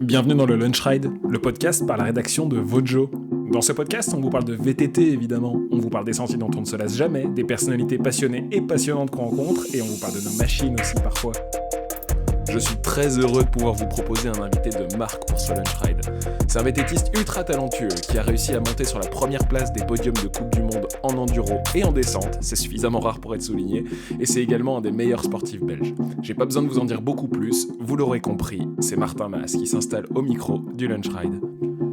Bienvenue dans le Lunch Ride, le podcast par la rédaction de Vojo. Dans ce podcast, on vous parle de VTT évidemment, on vous parle des sentiers dont on ne se lasse jamais, des personnalités passionnées et passionnantes qu'on rencontre, et on vous parle de nos machines aussi parfois. Je suis très heureux de pouvoir vous proposer un invité de marque pour ce Lunch Ride. C'est un VTTiste ultra talentueux qui a réussi à monter sur la première place des podiums de Coupe du Monde en enduro et en descente, c'est suffisamment rare pour être souligné, et c'est également un des meilleurs sportifs belges. J'ai pas besoin de vous en dire beaucoup plus, vous l'aurez compris, c'est Martin Mas qui s'installe au micro du Lunch Ride.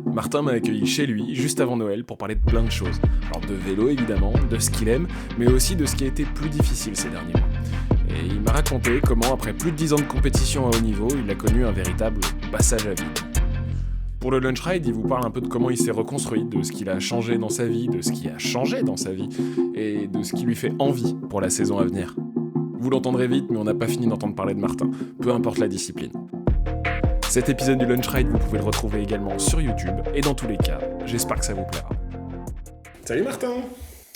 Martin m'a accueilli chez lui juste avant Noël pour parler de plein de choses. Alors de vélo évidemment, de ce qu'il aime, mais aussi de ce qui a été plus difficile ces derniers mois. Et il m'a raconté comment, après plus de 10 ans de compétition à haut niveau, il a connu un véritable passage à vide. Pour le Lunch Ride, il vous parle un peu de comment il s'est reconstruit, de ce qu'il a changé dans sa vie, de ce qui a changé dans sa vie, et de ce qui lui fait envie pour la saison à venir. Vous l'entendrez vite, mais on n'a pas fini d'entendre parler de Martin, peu importe la discipline. Cet épisode du Lunch Ride, vous pouvez le retrouver également sur YouTube, et dans tous les cas, j'espère que ça vous plaira. Salut Martin!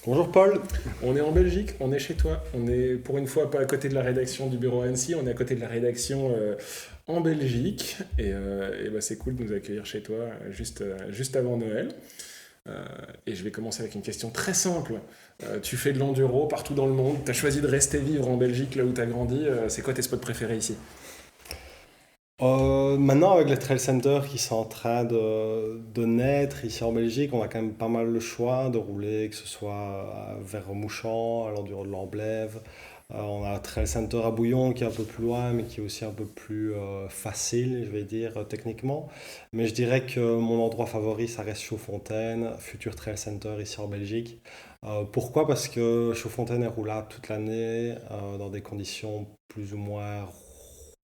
Bonjour Paul. On est en Belgique, on est chez toi. On est pour une fois pas à côté de la rédaction du bureau Annecy, on est à côté de la rédaction en Belgique. Et c'est cool de nous accueillir chez toi juste avant Noël. Et je vais commencer avec une question très simple. Tu fais de l'enduro partout dans le monde, tu as choisi de rester vivre en Belgique là où tu as grandi. C'est quoi tes spots préférés ici ? Maintenant, avec les trail centers qui sont en train de naître ici en Belgique, on a quand même pas mal le choix de rouler, que ce soit vers Remouchamps, à l'enduro de l'Amblève. On a un trail center à Bouillon qui est un peu plus loin, mais qui est aussi un peu plus facile, je vais dire, techniquement. Mais je dirais que mon endroit favori, ça reste Chaudfontaine, futur trail center ici en Belgique. Pourquoi ? Parce que Chaudfontaine est roulable toute l'année, dans des conditions plus ou moins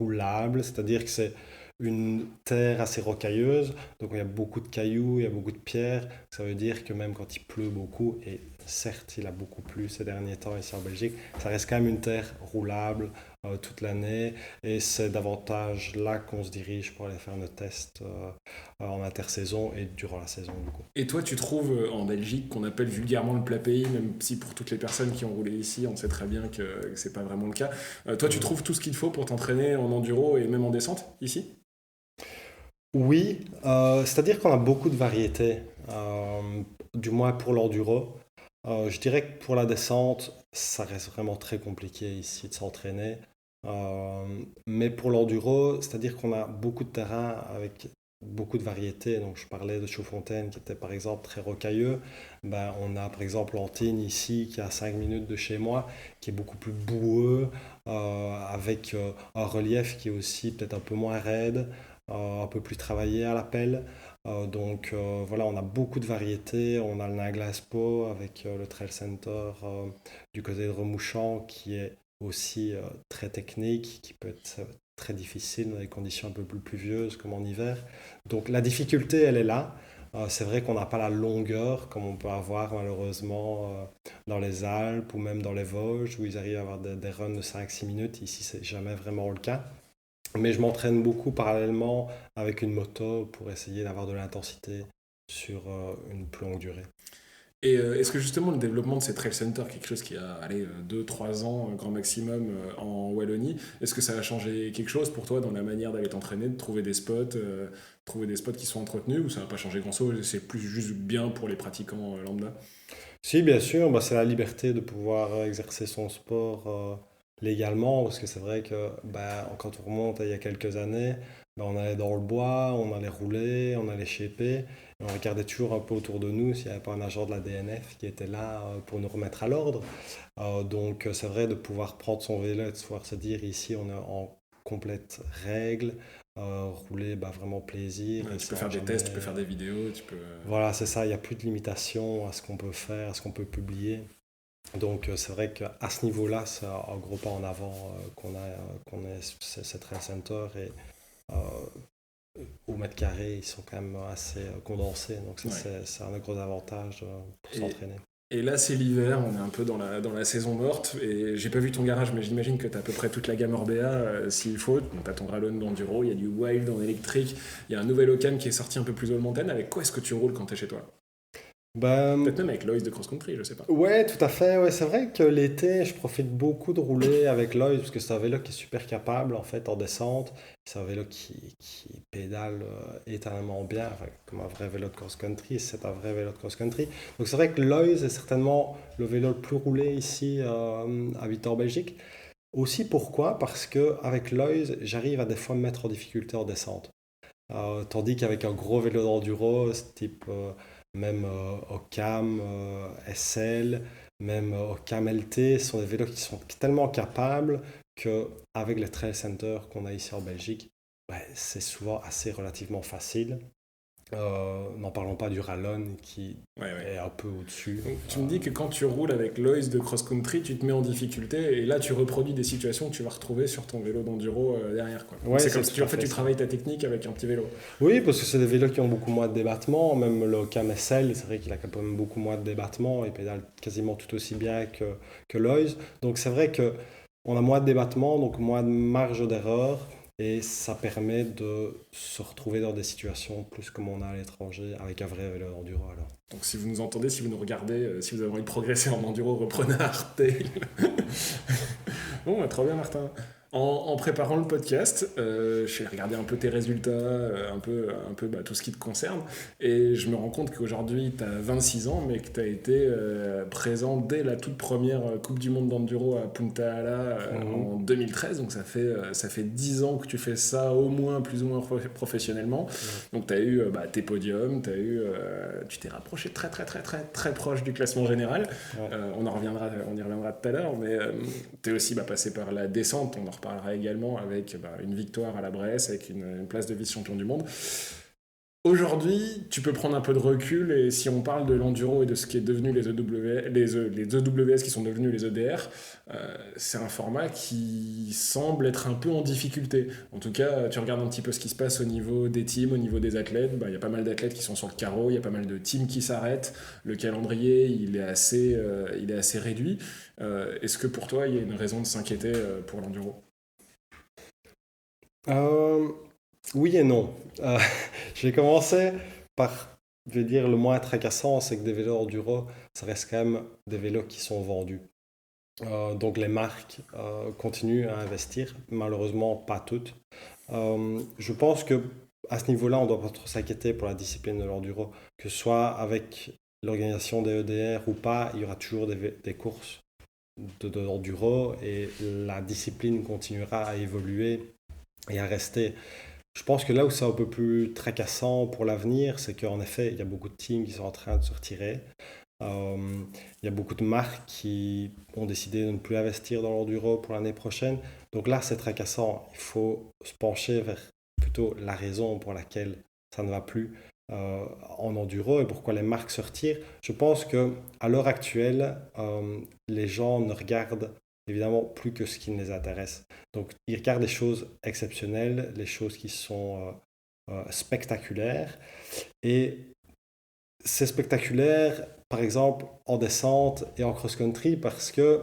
roulable, c'est-à-dire que c'est une terre assez rocailleuse, donc il y a beaucoup de cailloux, il y a beaucoup de pierres, ça veut dire que même quand il pleut beaucoup, et certes il a beaucoup plu ces derniers temps ici en Belgique, ça reste quand même une terre roulable toute l'année, et c'est davantage là qu'on se dirige pour aller faire nos tests en intersaison et durant la saison du coup. Et toi tu trouves en Belgique qu'on appelle vulgairement le plat pays, même si pour toutes les personnes qui ont roulé ici, on sait très bien que c'est pas vraiment le cas, toi tu trouves tout ce qu'il faut pour t'entraîner en enduro et même en descente ici ? Oui, c'est-à-dire qu'on a beaucoup de variétés, du moins pour l'enduro. Je dirais que pour la descente, ça reste vraiment très compliqué ici de s'entraîner. Mais pour l'enduro, c'est-à-dire qu'on a beaucoup de terrain avec beaucoup de variétés. Donc je parlais de Chaudfontaine qui était par exemple très rocailleux. Ben, on a par exemple Lantignes ici qui est à 5 minutes de chez moi, qui est beaucoup plus boueux, avec un relief qui est aussi peut-être un peu moins raide, un peu plus travaillé à la pelle. Voilà, on a beaucoup de variétés. On a le Naglaspo avec le Trail Center du côté de Remouchamps qui est aussi très technique, qui peut être très difficile dans des conditions un peu plus pluvieuses comme en hiver. Donc la difficulté, elle est là. C'est vrai qu'on n'a pas la longueur comme on peut avoir malheureusement dans les Alpes ou même dans les Vosges où ils arrivent à avoir des runs de 5-6 minutes. Ici, c'est jamais vraiment le cas. Mais je m'entraîne beaucoup parallèlement avec une moto pour essayer d'avoir de l'intensité sur une plus longue durée. Et est-ce que justement le développement de ces trail centers, quelque chose qui a 2-3 ans grand maximum en Wallonie, est-ce que ça a changé quelque chose pour toi dans la manière d'aller t'entraîner, de trouver des spots qui sont entretenus, ou ça n'a pas changé grand-chose, c'est plus juste bien pour les pratiquants lambda ? Si, bien sûr, c'est la liberté de pouvoir exercer son sport légalement, parce que c'est vrai que quand on remonte à il y a quelques années, on allait dans le bois, on allait rouler, on allait shaper, et on regardait toujours un peu autour de nous s'il n'y avait pas un agent de la DNF qui était là pour nous remettre à l'ordre. Donc c'est vrai de pouvoir prendre son vélo et de pouvoir se dire ici on est en complète règle, rouler vraiment plaisir. Ouais, tu peux faire des tests, tu peux faire des vidéos, tu peux... Voilà, c'est ça, il n'y a plus de limitation à ce qu'on peut faire, à ce qu'on peut publier. Donc c'est vrai qu'à ce niveau-là, c'est un gros pas en avant qu'on ait ces trail centers et au mètre carré, ils sont quand même assez condensés. Donc ça, Ouais. c'est un gros avantage pour s'entraîner. Et là, c'est l'hiver, on est un peu dans la saison morte, et j'ai pas vu ton garage, mais j'imagine que tu as à peu près toute la gamme Orbea, s'il faut. Tu as ton Rallon d'enduro, il y a du Wild en électrique, il y a un nouvel Ocan qui est sorti un peu plus haut de montagne. Avec quoi est-ce que tu roules quand tu es chez toi ? Ben, Peut-être même avec Loïs de Cross Country, je sais pas. ouais, tout à fait. Ouais, c'est vrai que l'été, je profite beaucoup de rouler avec Lloyd parce que c'est un vélo qui est super capable en fait en descente. C'est un vélo qui pédale éternellement bien, enfin, comme un vrai vélo de cross-country. C'est un vrai vélo de cross-country. Donc c'est vrai que Lloyd est certainement le vélo le plus roulé ici à Victor en Belgique. Aussi pourquoi? Parce que avec Lloyd, j'arrive à des fois me mettre en difficulté en descente. Tandis qu'avec un gros vélo d'enduro, type même Ocam, SL, même Ocam LT, ce sont des vélos qui sont tellement capables qu'avec les trail centers qu'on a ici en Belgique, ouais, c'est souvent assez relativement facile. N'en parlons pas du Rallon qui Ouais, ouais. est un peu au-dessus. Donc, tu me dis que quand tu roules avec Loïs de Cross Country, tu te mets en difficulté et là tu reproduis des situations que tu vas retrouver sur ton vélo d'enduro derrière, quoi. Donc Ouais, c'est c'est comme si tout à en fait fait tu ça. travailles ta technique avec un petit vélo. Oui, parce que c'est des vélos qui ont beaucoup moins de débattement. Même le Cam SL, c'est vrai qu'il a quand même beaucoup moins de débattement. Il pédale quasiment tout aussi bien que Loïs. Donc c'est vrai que on a moins de débattement, donc moins de marge d'erreur. Et ça permet de se retrouver dans des situations plus comme on a à l'étranger avec un vrai vélo d'enduro alors. Donc si vous nous entendez, si vous nous regardez, si vous avez envie de progresser en enduro, reprenez Artail. Bon, bah, trop bien, Martin. En préparant le podcast, je suis regardé un peu tes résultats, un peu bah, tout ce qui te concerne, et je me rends compte qu'aujourd'hui, tu as 26 ans, mais que tu as été présent dès la toute première Coupe du Monde d'Enduro à Punta Ala Mhm. en 2013, donc ça fait 10 ans que tu fais ça au moins, plus ou moins professionnellement. Ouais. Donc tu as eu bah, tes podiums, tu t'es rapproché très très très très très proche du classement général. Ouais. On y reviendra tout à l'heure, mais tu es aussi bah, passé par la descente, on en reparlera également, avec bah, une victoire à la Bresse, avec une place de vice-champion du monde. Aujourd'hui, tu peux prendre un peu de recul et si on parle de l'enduro et de ce qui est devenu les EWS qui sont devenus les EDR, c'est un format qui semble être un peu en difficulté. En tout cas, tu regardes un petit peu ce qui se passe au niveau des teams, au niveau des athlètes. Bah, il y a pas mal d'athlètes qui sont sur le carreau, il y a pas mal de teams qui s'arrêtent. Le calendrier, il est assez réduit. Est-ce que pour toi, il y a une raison de s'inquiéter pour l'enduro? Euh, oui et non. Euh, je vais commencer par, je vais dire, le moins tracassant, c'est que des vélos enduro, ça reste quand même des vélos qui sont vendus. Donc les marques continuent à investir, malheureusement pas toutes. Je pense que à ce niveau-là, on doit pas trop s'inquiéter pour la discipline de l'enduro, que ce soit avec l'organisation des EDR ou pas, il y aura toujours des courses de l'enduro et la discipline continuera à évoluer et à rester. Je pense que là où c'est un peu plus tracassant pour l'avenir, c'est qu'en effet, il y a beaucoup de teams qui sont en train de se retirer. Il y a beaucoup de marques qui ont décidé de ne plus investir dans l'enduro pour l'année prochaine. Donc là, c'est tracassant. Il faut se pencher vers plutôt la raison pour laquelle ça ne va plus en enduro et pourquoi les marques se retirent. Je pense que à l'heure actuelle, les gens ne regardent évidemment plus que ce qui les intéresse. Donc, ils regardent les choses exceptionnelles, les choses qui sont spectaculaires. Et c'est spectaculaire, par exemple, en descente et en cross-country, parce que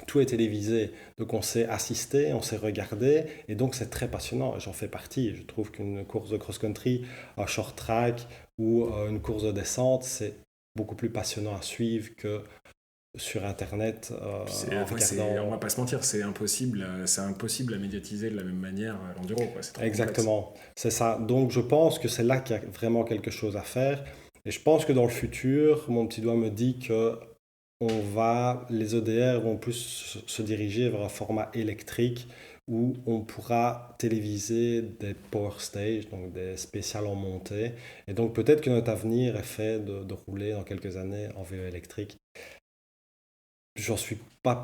tout est télévisé. Donc on s'est assisté, on s'est regardé, et donc c'est très passionnant. J'en fais partie. Je trouve qu'une course de cross-country, un short track ou une course de descente, c'est beaucoup plus passionnant à suivre que sur Internet en On va regardant. pas se mentir, c'est impossible à médiatiser de la même manière l'enduro, quoi. C'est trop complexe. Exactement, c'est ça. Donc je pense que c'est là qu'il y a vraiment quelque chose à faire. Et je pense que dans le futur, mon petit doigt me dit que les EDR vont plus se diriger vers un format électrique où on pourra téléviser des power stage, donc des spéciales en montée. Et donc peut-être que notre avenir est fait de rouler dans quelques années en vélo électrique. J'en suis pas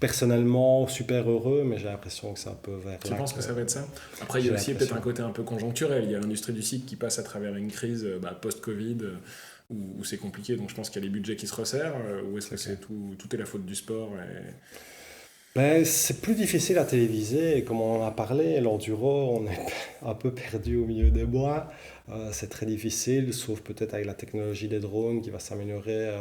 personnellement super heureux, mais j'ai l'impression que c'est un peu vers Tu là penses que que ça va être ça? Après, il y a j'ai aussi peut-être un l'impression. côté un peu conjoncturel. Il y a l'industrie du cycle qui passe à travers une crise bah, post-Covid où c'est compliqué. Donc je pense qu'il y a les budgets qui se resserrent. Ou est-ce que C'est clair. tout est la faute du sport Ben, c'est plus difficile à téléviser, et comme on en a parlé, l'enduro, on est un peu perdu au milieu des bois. C'est très difficile, sauf peut-être avec la technologie des drones qui va s'améliorer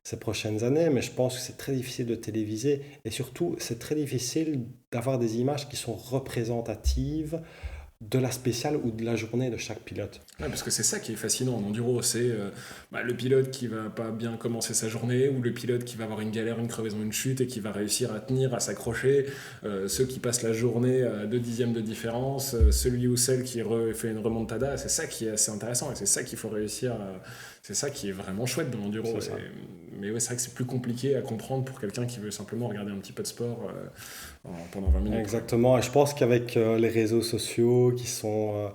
ces prochaines années, mais je pense que c'est très difficile de téléviser, et surtout, c'est très difficile d'avoir des images qui sont représentatives de la spéciale ou de la journée de chaque pilote. Ouais, parce que c'est ça qui est fascinant en enduro, c'est le pilote qui va pas bien commencer sa journée, ou le pilote qui va avoir une galère, une crevaison, une chute, et qui va réussir à tenir, à s'accrocher, ceux qui passent la journée à 2 dixièmes de différence, celui ou celle qui fait une remontada, c'est ça qui est assez intéressant, et c'est ça qu'il faut réussir c'est ça qui est vraiment chouette dans l'enduro. Mais ouais, c'est vrai que c'est plus compliqué à comprendre pour quelqu'un qui veut simplement regarder un petit peu de sport pendant 20 minutes. Exactement, et je pense qu'avec les réseaux sociaux qui sont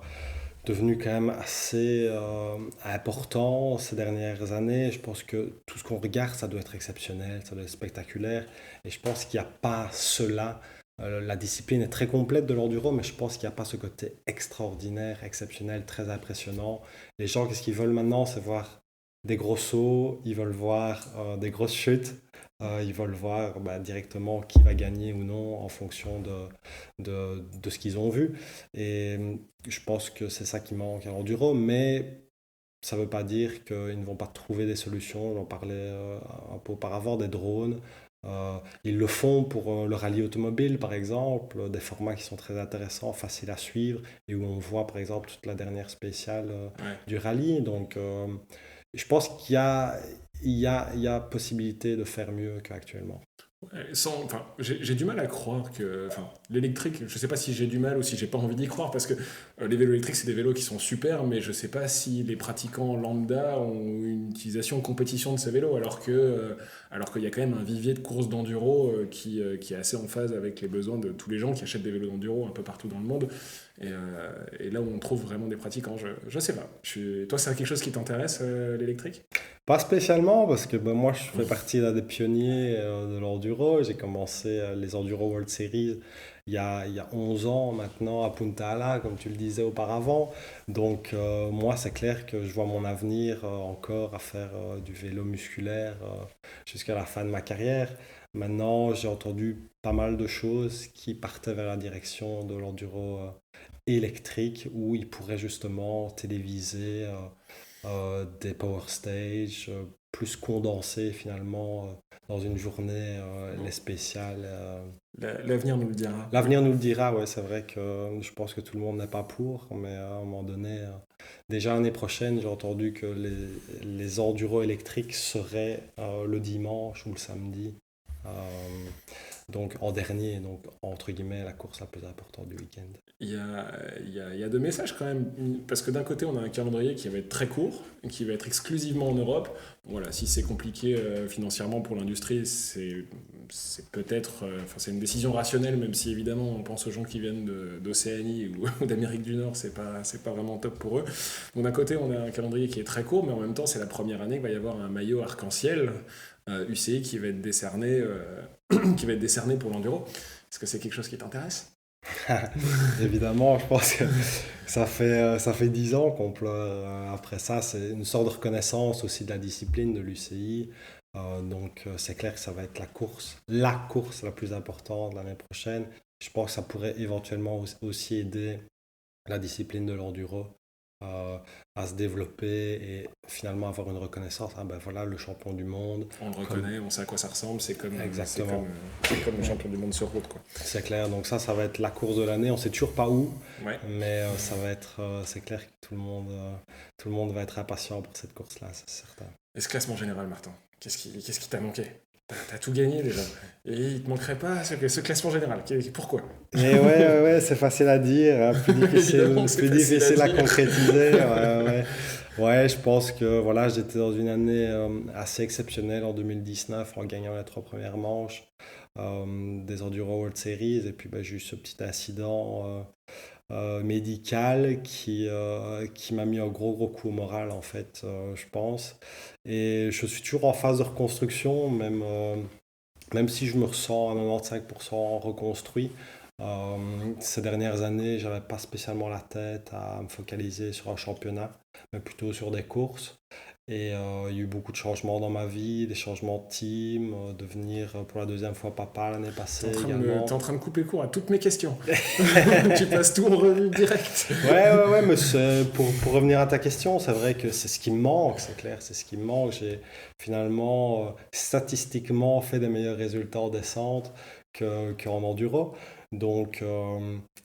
devenus quand même assez importants ces dernières années, je pense que tout ce qu'on regarde, ça doit être exceptionnel, ça doit être spectaculaire, et je pense qu'il n'y a pas cela. La discipline est très complète de l'enduro, mais je pense qu'il n'y a pas ce côté extraordinaire, exceptionnel, très impressionnant. Les gens, qu'est-ce qu'ils veulent maintenant? C'est voir des gros sauts, ils veulent voir des grosses chutes, ils veulent voir directement qui va gagner ou non en fonction de ce qu'ils ont vu. Et je pense que c'est ça qui manque à l'enduro, mais ça ne veut pas dire qu'ils ne vont pas trouver des solutions. J'en parlais un peu auparavant, des drones. Ils le font pour le rallye automobile, par exemple, des formats qui sont très intéressants, faciles à suivre, et où on voit, par exemple, toute la dernière spéciale du rallye. Donc, je pense qu'il y a possibilité de faire mieux qu'actuellement. J'ai du mal à croire que l'électrique, je sais pas si j'ai du mal ou si j'ai pas envie d'y croire, parce que les vélos électriques, c'est des vélos qui sont super, mais je sais pas si les pratiquants lambda ont une utilisation en compétition de ces vélos, alors qu'il y a quand même un vivier de courses d'enduro qui est assez en phase avec les besoins de tous les gens qui achètent des vélos d'enduro un peu partout dans le monde. Et là où on trouve vraiment des pratiquants, je sais pas. Toi, c'est quelque chose qui t'intéresse, l'électrique? Pas spécialement, parce que moi je fais partie d'un des pionniers de l'enduro. J'ai commencé les Enduro World Series il y a 11 ans maintenant à Punta Ala, comme tu le disais auparavant. Donc moi c'est clair que je vois mon avenir encore à faire du vélo musculaire jusqu'à la fin de ma carrière. Maintenant j'ai entendu pas mal de choses qui partaient vers la direction de l'enduro électrique, où ils pourraient justement téléviser des power stage plus condensés finalement dans une journée les spéciales. L'avenir nous le dira. L'avenir nous le dira, ouais, c'est vrai que je pense que tout le monde n'est pas pour, mais à un moment donné, déjà l'année prochaine, j'ai entendu que les enduros électriques seraient le dimanche ou le samedi. Euh, donc en dernier, donc entre guillemets la course la plus importante du week-end. Il y a deux messages quand même, parce que d'un côté on a un calendrier qui va être très court, qui va être exclusivement en Europe. Voilà, si c'est compliqué financièrement pour l'industrie, c'est peut-être, c'est une décision rationnelle, même si évidemment on pense aux gens qui viennent d'Océanie ou d'Amérique du Nord, c'est pas vraiment top pour eux. Donc d'un côté on a un calendrier qui est très court, mais en même temps c'est la première année qu'il va y avoir un maillot arc-en-ciel UCI qui va être décerné, qui va être décerné pour l'enduro. Est-ce que c'est quelque chose qui t'intéresse? Évidemment, je pense que ça fait 10 ans qu'on pleure après ça. C'est une sorte de reconnaissance aussi de la discipline de l'UCI. Donc c'est clair que ça va être la course la plus importante l'année prochaine. Je pense que ça pourrait éventuellement aussi aider la discipline de l'enduro euh, à se développer et finalement avoir une reconnaissance. Ah ben voilà, le champion du monde. On le reconnaît, on sait à quoi ça ressemble, Exactement. C'est comme le champion du monde sur route, quoi. C'est clair, donc ça va être la course de l'année. On sait toujours pas où, Ouais. mais ça va être, c'est clair que tout le monde va être impatient pour cette course-là, c'est certain. Et ce classement général, Martin, qu'est-ce qui t'a manqué? T'as tout gagné déjà. Et il te manquerait pas ce classement général. Pourquoi? Et ouais, c'est facile à dire, hein, plus difficile à concrétiser. Ouais, je pense que voilà, j'étais dans une année assez exceptionnelle en 2019 en gagnant les 3 premières manches des Enduro World Series. Et puis j'ai eu ce petit incident médical qui m'a mis un gros coup au moral en fait, je pense. Et je suis toujours en phase de reconstruction, même si je me ressens à 95% reconstruit. Ces dernières années, j'avais pas spécialement la tête à me focaliser sur un championnat, mais plutôt sur des courses. Et il y a eu beaucoup de changements dans ma vie, des changements de team, devenir pour la deuxième fois papa l'année passée également. T'es en train de couper court à toutes mes questions. Tu passes tout en revue direct. Ouais, mais pour revenir à ta question, c'est vrai que c'est ce qui me manque, c'est clair, c'est ce qui me manque. J'ai finalement statistiquement fait des meilleurs résultats en descente qu'en enduro. Donc,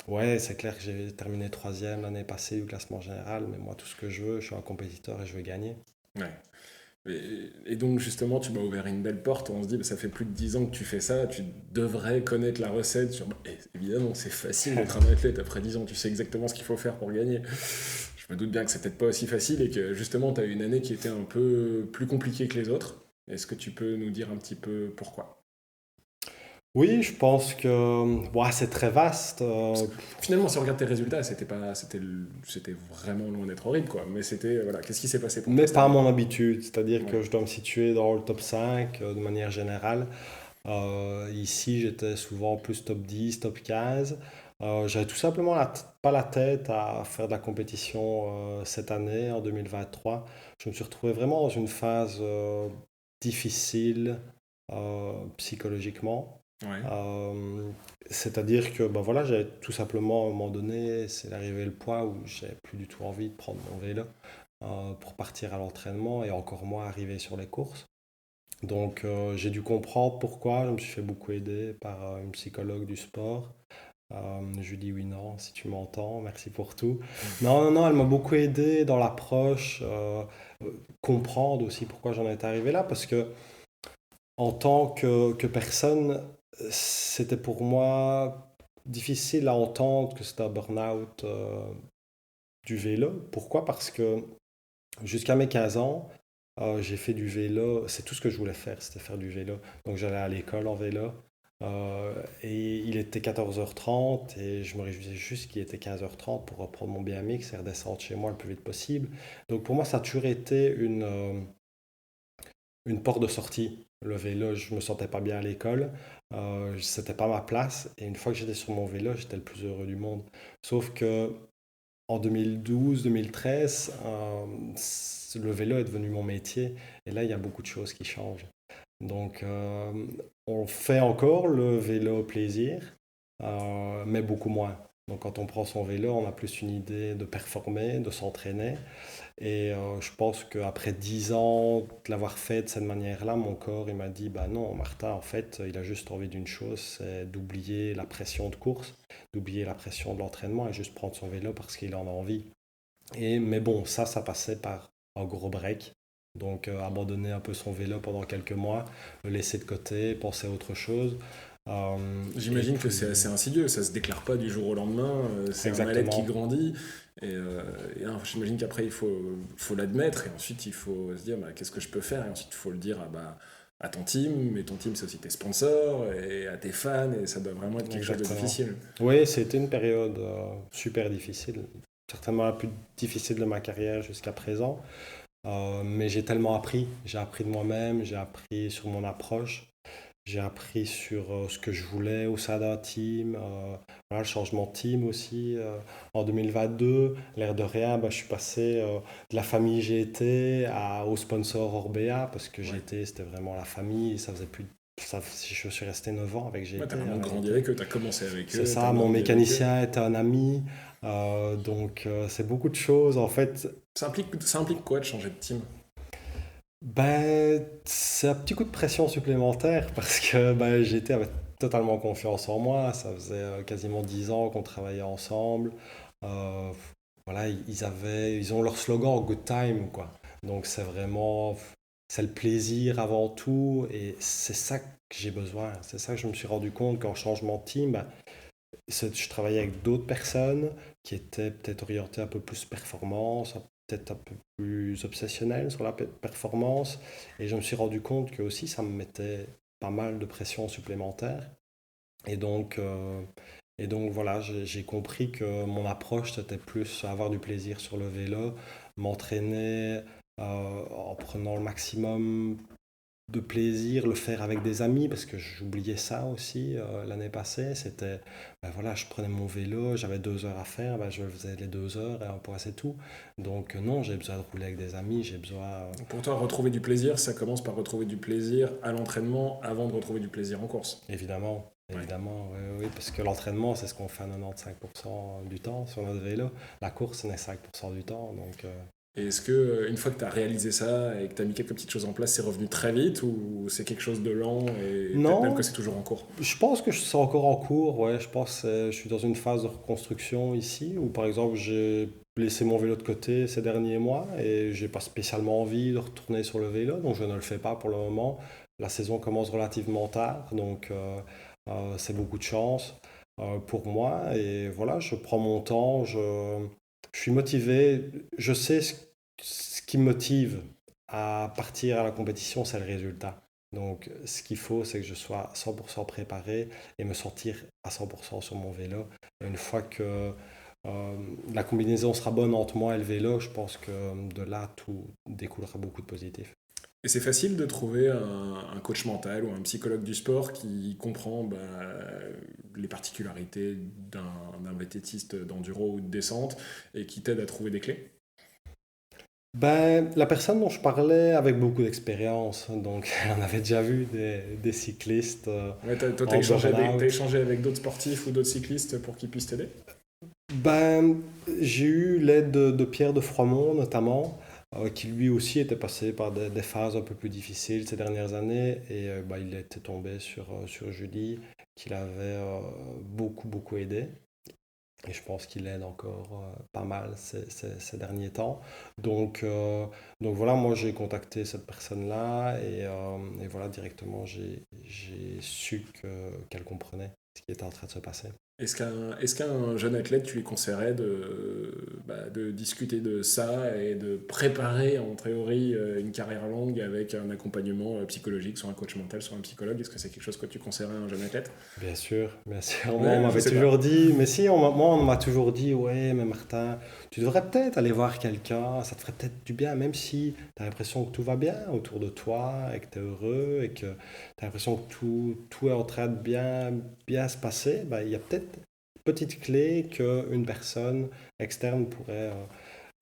ouais, c'est clair que j'ai terminé troisième l'année passée du classement général, mais moi, tout ce que je suis un compétiteur et je veux gagner. Ouais. Et donc justement, tu m'as ouvert une belle porte. On se dit, bah, ça fait plus de 10 ans que tu fais ça, tu devrais connaître la recette. Et évidemment, c'est facile d'être un athlète. Après 10 ans, tu sais exactement ce qu'il faut faire pour gagner. Je me doute bien que c'est peut-être pas aussi facile et que justement, tu as eu une année qui était un peu plus compliquée que les autres. Est-ce que tu peux nous dire un petit peu pourquoi? Oui, je pense que ouais, c'est très vaste. Finalement, si on regarde tes résultats, c'était vraiment loin d'être horrible, quoi. Mais c'était, voilà, qu'est-ce qui s'est passé pour toi Mais cette pas à année? mon habitude, c'est-à-dire Ouais. que je dois me situer dans le top 5 de manière générale. Ici, j'étais souvent plus top 10, top 15. J'avais tout simplement pas la tête à faire de la compétition cette année, en 2023. Je me suis retrouvé vraiment dans une phase difficile psychologiquement. Ouais. Euh, C'est-à-dire que ben voilà, j'avais tout simplement à un moment donné, c'est arrivé le point où j'avais plus du tout envie de prendre mon vélo pour partir à l'entraînement et encore moins arriver sur les courses. Donc j'ai dû comprendre pourquoi. Je me suis fait beaucoup aider par une psychologue du sport. Je lui dis oui, non, si tu m'entends, merci pour tout. Non, non, non, elle m'a beaucoup aidé dans l'approche, comprendre aussi pourquoi j'en étais arrivé là, parce que en tant que personne, c'était pour moi difficile à entendre que c'était un burn-out du vélo. Pourquoi? Parce que jusqu'à mes 15 ans, j'ai fait du vélo, c'est tout ce que je voulais faire, c'était faire du vélo. Donc j'allais à l'école en vélo et il était 14h30 et je me réjouissais juste qu'il était 15h30 pour reprendre mon BMX et redescendre chez moi le plus vite possible. Donc pour moi, ça a toujours été une porte de sortie. Le vélo, je me sentais pas bien à l'école, c'était pas ma place et une fois que j'étais sur mon vélo, j'étais le plus heureux du monde. Sauf que en 2012-2013, le vélo est devenu mon métier et là, il y a beaucoup de choses qui changent. Donc, on fait encore le vélo plaisir, mais beaucoup moins. Donc, quand on prend son vélo, on a plus une idée de performer, de s'entraîner. Et je pense qu'après 10 ans de l'avoir fait de cette manière-là, mon corps, il m'a dit, bah non, Martin, en fait, il a juste envie d'une chose, c'est d'oublier la pression de course, d'oublier la pression de l'entraînement et juste prendre son vélo parce qu'il en a envie. Mais bon, ça passait par un gros break. Donc, abandonner un peu son vélo pendant quelques mois, le laisser de côté, penser à autre chose. Et J'imagine que c'est puis, assez insidieux, ça se déclare pas du jour au lendemain, c'est un mal-être qui exactement. grandit, j'imagine qu'après faut l'admettre, et ensuite il faut se dire bah, qu'est-ce que je peux faire, et ensuite il faut le dire à ton team, et ton team c'est aussi tes sponsors, et à tes fans, et ça doit vraiment être quelque chose de Exactement. difficile. Oui, c'était une période super difficile, certainement la plus difficile de ma carrière jusqu'à présent. Mais j'ai tellement appris. J'ai appris de moi-même, j'ai appris sur mon approche, j'ai appris sur ce que je voulais au sein d'un team, voilà, le changement de team aussi. En 2022, l'air de rien, bah, je suis passé de la famille GT au sponsor Orbea parce que Ouais. GT c'était vraiment la famille. Ça faisait plus je suis resté 9 ans avec Ouais, t'as GT vraiment en grandi réalité. avec eux, t'as commencé avec C'est eux, t'as ça, mon grandi avec eux. mécanicien était un ami, donc c'est beaucoup de choses. En fait, Ça implique quoi de changer de team? ben, c'est un petit coup de pression supplémentaire parce que ben, j'étais avec totalement confiance en moi. Ça faisait quasiment 10 ans qu'on travaillait ensemble. Euh, voilà, ils ont leur slogan Good Time, quoi. Donc c'est vraiment, c'est le plaisir avant tout et c'est ça que j'ai besoin. C'est ça que je me suis rendu compte qu'en changement de team, ben, je travaillais avec d'autres personnes qui étaient peut-être orientées un peu plus performance, peut-être un peu plus obsessionnelles sur la performance. Et je me suis rendu compte que aussi ça me mettait pas mal de pression supplémentaire. Et donc, euh, et donc voilà, j'ai compris que mon approche c'était plus avoir du plaisir sur le vélo, m'entraîner en prenant le maximum de plaisir, le faire avec des amis, parce que j'oubliais ça aussi l'année passée. C'était, ben voilà, je prenais mon vélo, j'avais 2 heures à faire, ben je faisais les 2 heures et un point c'est tout. Donc non, j'ai besoin de rouler avec des amis, j'ai besoin... Pour toi, retrouver du plaisir, ça commence par retrouver du plaisir à l'entraînement avant de retrouver du plaisir en course. évidemment, Ouais. évidemment, oui, oui, parce que l'entraînement, c'est ce qu'on fait à 95% du temps sur notre vélo. La course, c'est 5% du temps, donc Et est-ce que, une fois que tu as réalisé ça et que tu as mis quelques petites choses en place, c'est revenu très vite ou c'est quelque chose de lent et peut-être même que Non, c'est toujours en cours? je pense que c'est encore en cours, ouais. Je pense que je suis dans une phase de reconstruction ici, où par exemple j'ai laissé mon vélo de côté ces derniers mois et j'ai pas spécialement envie de retourner sur le vélo, donc je ne le fais pas pour le moment. La saison commence relativement tard, donc c'est beaucoup de chance pour moi. Et voilà, je prends mon temps, je suis motivé, je sais ce qui me motive à partir à la compétition, c'est le résultat. Donc, ce qu'il faut, c'est que je sois 100% préparé et me sentir à 100% sur mon vélo. Et une fois que euh, la combinaison sera bonne entre moi et le vélo, je pense que de là, tout découlera beaucoup de positif. Et c'est facile de trouver un coach mental ou un psychologue du sport qui comprend les particularités d'un vététiste d'enduro ou de descente et qui t'aide à trouver des clés? Ben, la personne dont je parlais avec beaucoup d'expérience, donc on avait déjà vu des cyclistes Ouais, toi, en t'as burn-out. échangé avec d'autres sportifs ou d'autres cyclistes pour qu'ils puissent t'aider? Ben, j'ai eu l'aide de Pierre de Froimont notamment, qui lui aussi était passé par des phases un peu plus difficiles ces dernières années et ben, il était tombé sur Julie, qui l'avait beaucoup aidé. Et je pense qu'il aide encore pas mal ces derniers temps. Donc, euh, donc voilà, moi j'ai contacté cette personne-là et voilà, directement j'ai su qu'elle comprenait ce qui était en train de se passer. Est-ce qu'un jeune athlète, tu lui conseillerais de discuter de ça et de préparer en théorie une carrière longue avec un accompagnement psychologique, soit un coach mental, soit un psychologue? Est-ce que c'est quelque chose que tu conseillerais à un jeune athlète? Bien sûr, bien sûr. Moi, on Ouais, je m'avait sais pas. toujours dit, mais si, moi, on m'a toujours dit, ouais, mais Martin, tu devrais peut-être aller voir quelqu'un, ça te ferait peut-être du bien, même si tu as l'impression que tout va bien autour de toi, et que tu es heureux, et que tu as l'impression que tout est en train de bien se passer, bah, il y a peut-être une petite clé qu'une personne externe pourrait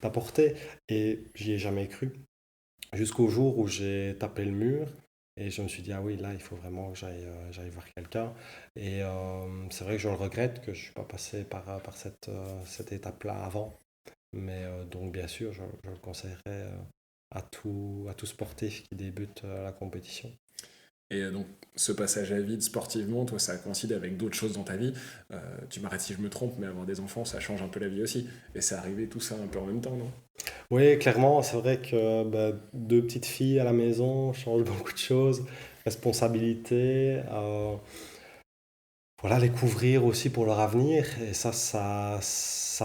t'apporter. Et j'y ai jamais cru. Jusqu'au jour où j'ai tapé le mur et je me suis dit, ah oui, là, il faut vraiment que j'aille voir quelqu'un. Et c'est vrai que je le regrette que je ne suis pas passé par cette étape-là avant. Mais donc, bien sûr, je le conseillerais à tout sportif qui débute la compétition. Et donc, ce passage à vide sportivement, toi, ça coïncide avec d'autres choses dans ta vie. Tu m'arrêtes si je me trompe, mais avoir des enfants, ça change un peu la vie aussi. Et c'est arrivé tout ça un peu en même temps, non? Oui, clairement, c'est vrai que bah, deux petites filles à la maison changent beaucoup de choses. Responsabilité, voilà, les couvrir aussi pour leur avenir. Et ça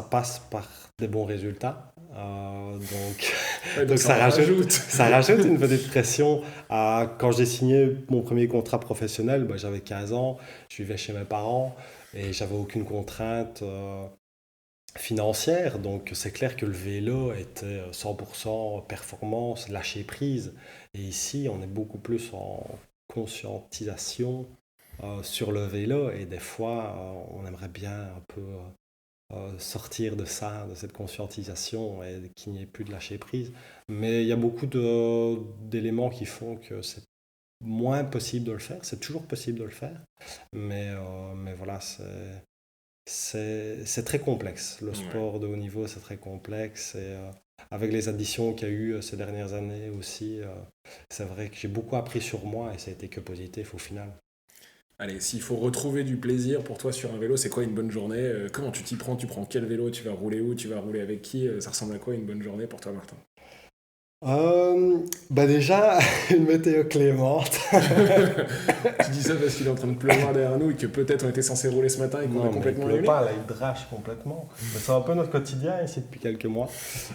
passe par des bons résultats. Ouais, donc donc ça en rajoute. ça rajoute une petite pression. Quand j'ai signé mon premier contrat professionnel, bah, j'avais 15 ans, je vivais chez mes parents et j'avais aucune contrainte financière. Donc c'est clair que le vélo était 100% performance, lâcher prise. Et ici, on est beaucoup plus en conscientisation sur le vélo et des fois on aimerait bien un peu sortir de ça, de cette conscientisation et qu'il n'y ait plus de lâcher prise. Mais il y a beaucoup d'éléments qui font que c'est moins possible de le faire. C'est toujours possible de le faire, mais voilà, c'est très complexe. Le Ouais. sport de haut niveau, c'est très complexe et avec les additions qu'il y a eu ces dernières années aussi, c'est vrai que j'ai beaucoup appris sur moi et ça a été que positif au final. Allez, s'il faut retrouver du plaisir pour toi sur un vélo, c'est quoi une bonne journée? Comment tu t'y prends? Tu prends quel vélo? Tu vas rouler où? Tu vas rouler avec qui? Ça ressemble à quoi une bonne journée pour toi, Martin? Euh, Bah déjà, une météo clémente. Tu dis ça parce qu'il est en train de pleuvoir derrière nous et que peut-être on était censé rouler ce matin et qu'on a Non, mais il complètement pleut annulé? pas, là, il drache complètement. Mais c'est un peu notre quotidien ici depuis quelques mois,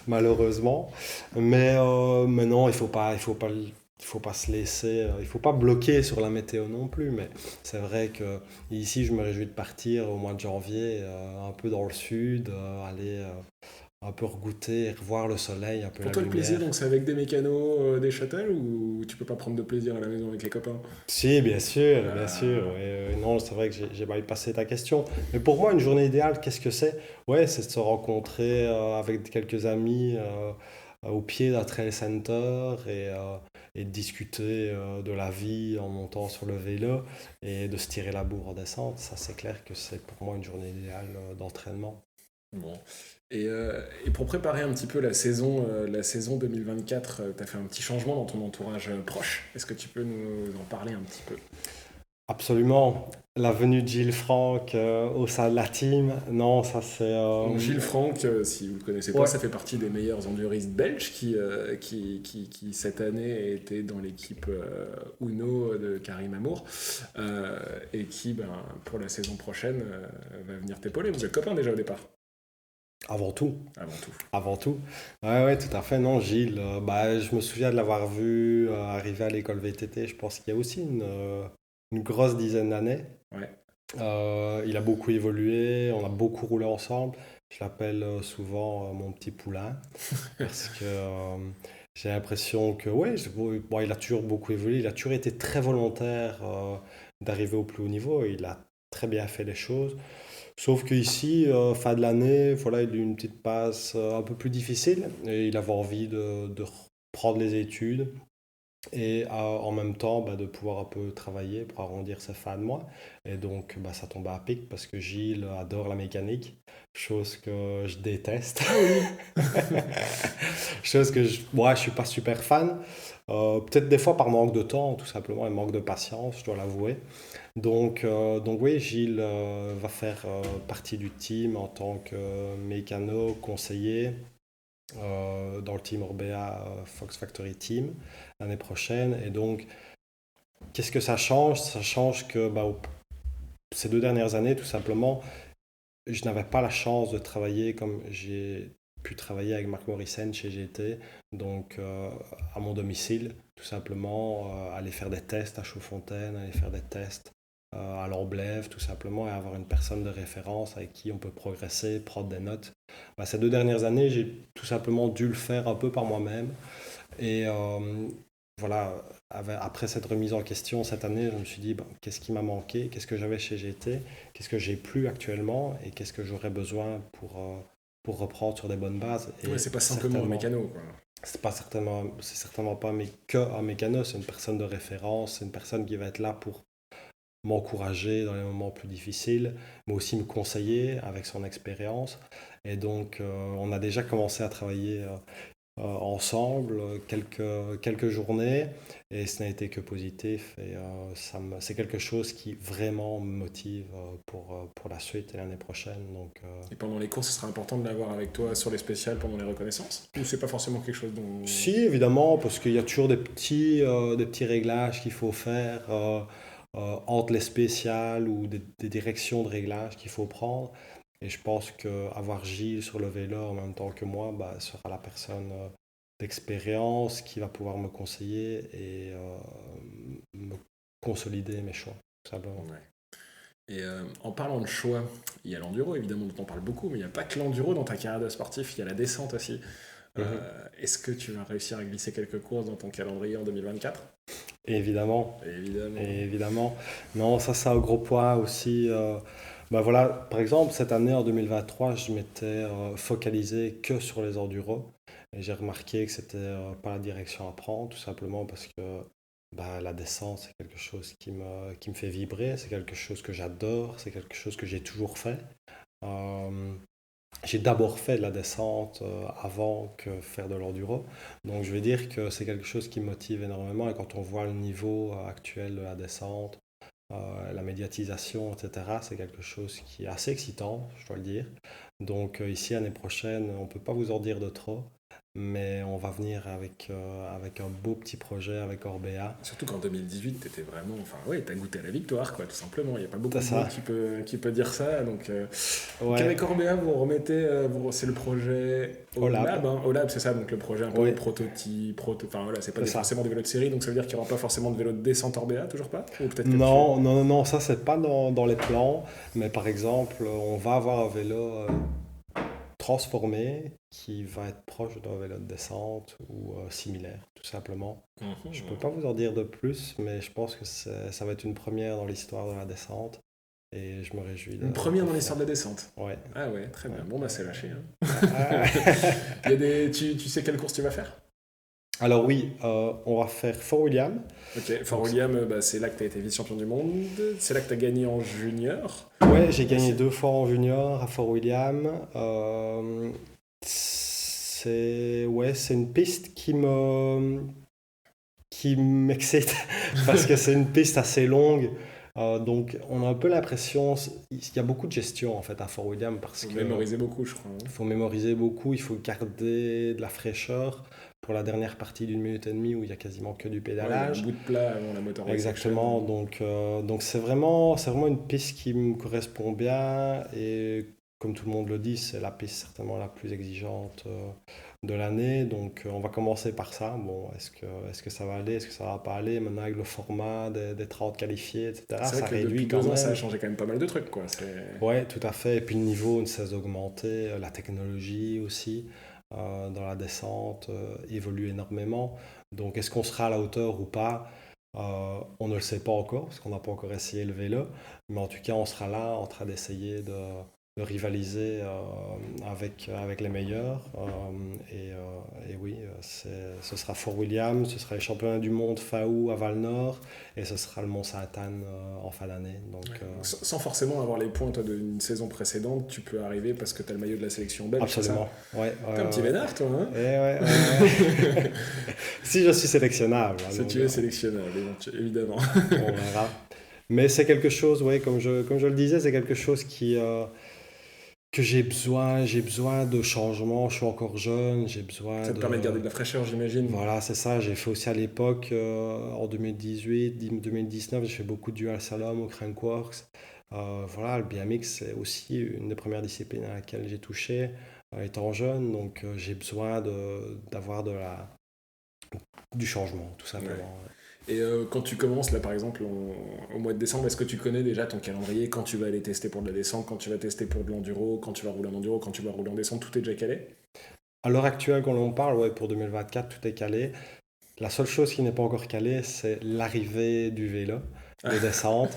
malheureusement. Mais non, il faut pas se laisser, il faut pas bloquer sur la météo non plus. Mais c'est vrai que ici, je me réjouis de partir au mois de janvier, un peu dans le sud, aller un peu regoûter, revoir le soleil, un peu Pour la toi, le plaisir, lumière. donc c'est avec des mécanos, des shuttles ou tu peux pas prendre de plaisir à la maison avec les copains? Si, bien sûr, bien sûr. Euh, Non, c'est vrai que j'ai bypassé ta question. Mais pour moi, une journée idéale, qu'est-ce que c'est? Ouais, c'est de se rencontrer avec quelques amis au pied d'un trail center et de discuter de la vie en montant sur le vélo et de se tirer la bourre en descente. Ça, c'est clair que c'est pour moi une journée idéale d'entraînement. Bon. Et pour préparer un petit peu la saison 2024, tu as fait un petit changement dans ton entourage proche. Est-ce que tu peux nous en parler un petit peu? Absolument. La venue de Gilles Franck au sein de la team, non, ça c'est... Donc Gilles Franck, si vous ne le connaissez pas, ouais, ça fait partie des meilleurs enduristes belges qui cette année était dans l'équipe Uno de Karim Amour et qui, pour la saison prochaine, va venir t'épauler. Vous êtes copains déjà au départ? avant tout. Avant tout. Avant tout. Ouais, ouais, tout à fait. Non, Gilles, je me souviens de l'avoir vu arriver à l'école VTT, je pense qu'il y a aussi une grosse dizaine d'années. Ouais. Il a beaucoup évolué, on a beaucoup roulé ensemble. Je l'appelle souvent mon petit poulain parce que j'ai l'impression que ouais, bon, il a toujours beaucoup évolué, il a toujours été très volontaire d'arriver au plus haut niveau et il a très bien fait les choses. Sauf qu'ici, fin de l'année, voilà, il a eu une petite passe un peu plus difficile et il avait envie de reprendre les études et en même temps de pouvoir un peu travailler pour arrondir ses fins de mois. Et donc ça tombait à pic parce que Gilles adore la mécanique, chose que je déteste. Ah oui. Chose que moi je suis pas super fan. Peut-être des fois par manque de temps, tout simplement, et manque de patience, je dois l'avouer. Donc oui, Gilles va faire partie du team en tant que mécano conseiller dans le team Orbea Fox Factory Team l'année prochaine. Et donc, qu'est-ce que ça change? Ça change que ces 2 dernières années, tout simplement, je n'avais pas la chance de travailler comme j'ai pu travailler avec Marc Morrison chez GT, donc à mon domicile, tout simplement, aller faire des tests à Chaudfontaine, aller faire des tests à l'Orblève, tout simplement, et avoir une personne de référence avec qui on peut progresser, prendre des notes. Ces 2 dernières années, j'ai tout simplement dû le faire un peu par moi-même. Et voilà, après cette remise en question cette année, je me suis dit, qu'est-ce qui m'a manqué? Qu'est-ce que j'avais chez GT? Qu'est-ce que j'ai plus actuellement? Et qu'est-ce que j'aurais besoin pour reprendre sur des bonnes bases? Ouais, Et c'est pas simplement un mécano, quoi. c'est certainement pas qu'un mécano, c'est une personne de référence, c'est une personne qui va être là pour m'encourager dans les moments plus difficiles, mais aussi me conseiller avec son expérience. Et donc, on a déjà commencé à travailler ensemble quelques journées et ce n'a été que positif. Et c'est quelque chose qui vraiment me motive pour la suite et l'année prochaine. Donc, Et pendant les courses, ce sera important de l'avoir avec toi sur les spéciales pendant les reconnaissances? Ou c'est pas forcément quelque chose dont... si, évidemment, parce qu'il y a toujours des petits réglages qu'il faut faire entre les spéciales ou des directions de réglage qu'il faut prendre. Et je pense qu'avoir Gilles sur le vélo en même temps que moi sera la personne d'expérience qui va pouvoir me conseiller et me consolider mes choix, tout simplement. Ouais. Et en parlant de choix, il y a l'enduro évidemment dont on parle beaucoup, mais il n'y a pas que l'enduro dans ta carrière de sportif, il y a la descente aussi. Mhm. Est-ce que tu vas réussir à glisser quelques courses dans ton calendrier en 2024? Évidemment, Évidemment. évidemment. Non, ça a un gros poids aussi. Voilà, par exemple, cette année en 2023, je m'étais focalisé que sur les enduros. Et j'ai remarqué que c'était pas la direction à prendre, tout simplement parce que la descente, c'est quelque chose qui me fait vibrer, c'est quelque chose que j'adore, c'est quelque chose que j'ai toujours fait. Euh, j'ai d'abord fait de la descente avant que faire de l'enduro. Donc je vais dire que c'est quelque chose qui me motive énormément. Et quand on voit le niveau actuel de la descente, la médiatisation, etc., c'est quelque chose qui est assez excitant, je dois le dire. Donc ici, l'année prochaine, on ne peut pas vous en dire de trop, mais on va venir avec un beau petit projet avec Orbea. Surtout qu'en 2018, t'étais vraiment... Enfin, ouais, t'as goûté à la victoire, quoi, tout simplement. Il n'y a pas beaucoup C'est de ça. monde qui peut dire ça. Donc Ouais, avec Orbea, vous remettez... c'est le projet Olab. OLAB, hein. OLAB, c'est ça, donc le projet un peu Oui, prototype... Enfin, voilà, c'est pas c'est ça. forcément des vélos de série, donc ça veut dire qu'il n'y aura pas forcément de vélos de descente Orbea, toujours pas? Ou peut-être que tu... Non, non, non, non, ça c'est pas dans les plans, mais par exemple, on va avoir un vélo transformé qui va être proche d'un vélo de descente ou similaire, tout simplement. Je peux pas vous en dire de plus, mais je pense que ça va être une première dans l'histoire de la descente et je me réjouis Une première de dans faire. l'histoire de la descente. Ouais. Ah ouais, très bien. Ouais, Bon, ouais, c'est lâché, hein. ouais. Tu sais quelle course tu vas faire? Alors oui, on va faire Fort William. Ok, Fort Donc, William, c'est là que tu as été vice-champion du monde, c'est là que tu as gagné en junior. ouais, j'ai gagné Aussi. 2 fois en junior à Fort William. C'est une piste qui m'excite parce que c'est une piste assez longue. Donc on a un peu l'impression, il y a beaucoup de gestion en fait à Fort William parce Vous que mémorisez beaucoup, je crois, il hein. faut mémoriser beaucoup, il faut garder de la fraîcheur pour la dernière partie d'une minute et demie où il y a quasiment que du Ouais, il y a un pédalage. bout de plat avant la motorway section. Exactement, donc c'est vraiment une piste qui me correspond bien et comme tout le monde le dit, c'est la piste certainement la plus exigeante de l'année. Donc on va commencer par ça. Bon, est-ce que ça va aller, est-ce que ça va pas aller? Maintenant avec le format des 30 qualifiés, etc., C'est vrai ça que depuis réduit quand 2 ans, ça a même. changé quand même pas mal de trucs, quoi. Ouais, tout à fait. Et puis le niveau ne cesse d'augmenter, la technologie aussi dans la descente évolue énormément. Donc est-ce qu'on sera à la hauteur ou pas? On ne le sait pas encore parce qu'on n'a pas encore essayé le vélo. Mais en tout cas, on sera là en train d'essayer de rivaliser avec les meilleurs. Et oui, ce sera Fort William, ce sera les championnats du monde fin août à Val-Nord et ce sera le Mont Sainte-Anne en fin d'année. Ouais. Donc, sans forcément avoir les points toi, d'une saison précédente, tu peux arriver parce que tu as le maillot de la sélection belge, c'est ça? Absolument. Ouais, T'es un petit ouais. vénard, toi, hein? Ouais. Si je suis sélectionnable, hein, Si donc, tu es sélectionnable, évidemment. on verra. Mais c'est quelque chose, ouais, comme je le disais, c'est quelque chose que j'ai besoin. J'ai besoin de changement. Je suis encore jeune. J'ai besoin Ça te permet de garder de la fraîcheur, j'imagine. Voilà, c'est ça. J'ai fait aussi à l'époque, en 2018, 2019, j'ai fait beaucoup de dual slalom au Crankworx. Voilà, le BMX, c'est aussi une des premières disciplines à laquelle j'ai touché étant jeune. Donc, j'ai besoin d'avoir du changement, tout Ouais. simplement. Et quand tu commences, là, par exemple, au mois de décembre, est-ce que tu connais déjà ton calendrier? Quand tu vas aller tester pour de la descente, quand tu vas tester pour de l'enduro, quand tu vas rouler en enduro, quand tu vas rouler en descente, tout est déjà calé? À l'heure actuelle, quand on parle, ouais, pour 2024, tout est calé. La seule chose qui n'est pas encore calée, c'est l'arrivée du vélo de descente.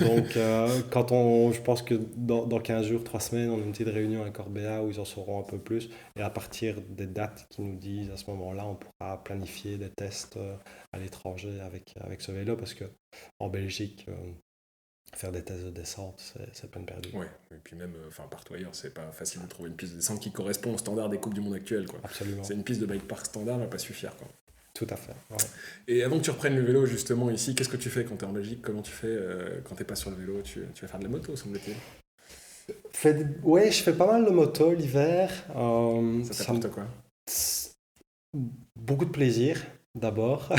Donc, je pense que dans 15 jours, 3 semaines, on a une petite réunion à Corbéa où ils en sauront un peu plus. Et à partir des dates qu'ils nous disent, à ce moment-là, on pourra planifier des tests à l'étranger avec ce vélo. Parce que en Belgique, faire des tests de descente, c'est peine perdue. Ouais, et puis même, partout ailleurs, c'est pas facile de trouver une piste de descente qui correspond aux standards des Coupes du Monde actuelles, quoi. Absolument. C'est une piste de bike park standard, va pas suffire, quoi. Tout à fait. Ouais. Et avant que tu reprennes le vélo, justement, ici, qu'est-ce que tu fais quand t'es en Belgique? Comment tu fais quand t'es pas sur le vélo? Tu vas faire de la moto, semble-t-il. Ouais, je fais pas mal de moto l'hiver. Ça Ça t'apporte quoi? Beaucoup de plaisir, d'abord,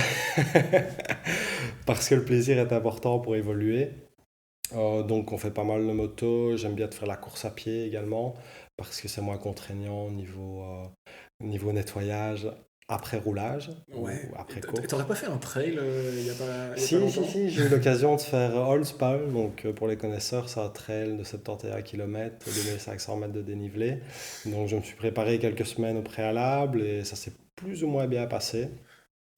parce que le plaisir est important pour évoluer. Donc on fait pas mal de moto, j'aime bien de faire la course à pied également, parce que c'est moins contraignant niveau nettoyage après roulage ou Ouais. après Et course. t'aurais pas fait un trail il y a pas Si, si, longtemps? si, j'ai eu l'occasion de faire Holzpaul, donc pour les connaisseurs, c'est un trail de 71 km, 2500 mètres de dénivelé. Donc je me suis préparé quelques semaines au préalable et ça s'est plus ou moins bien passé.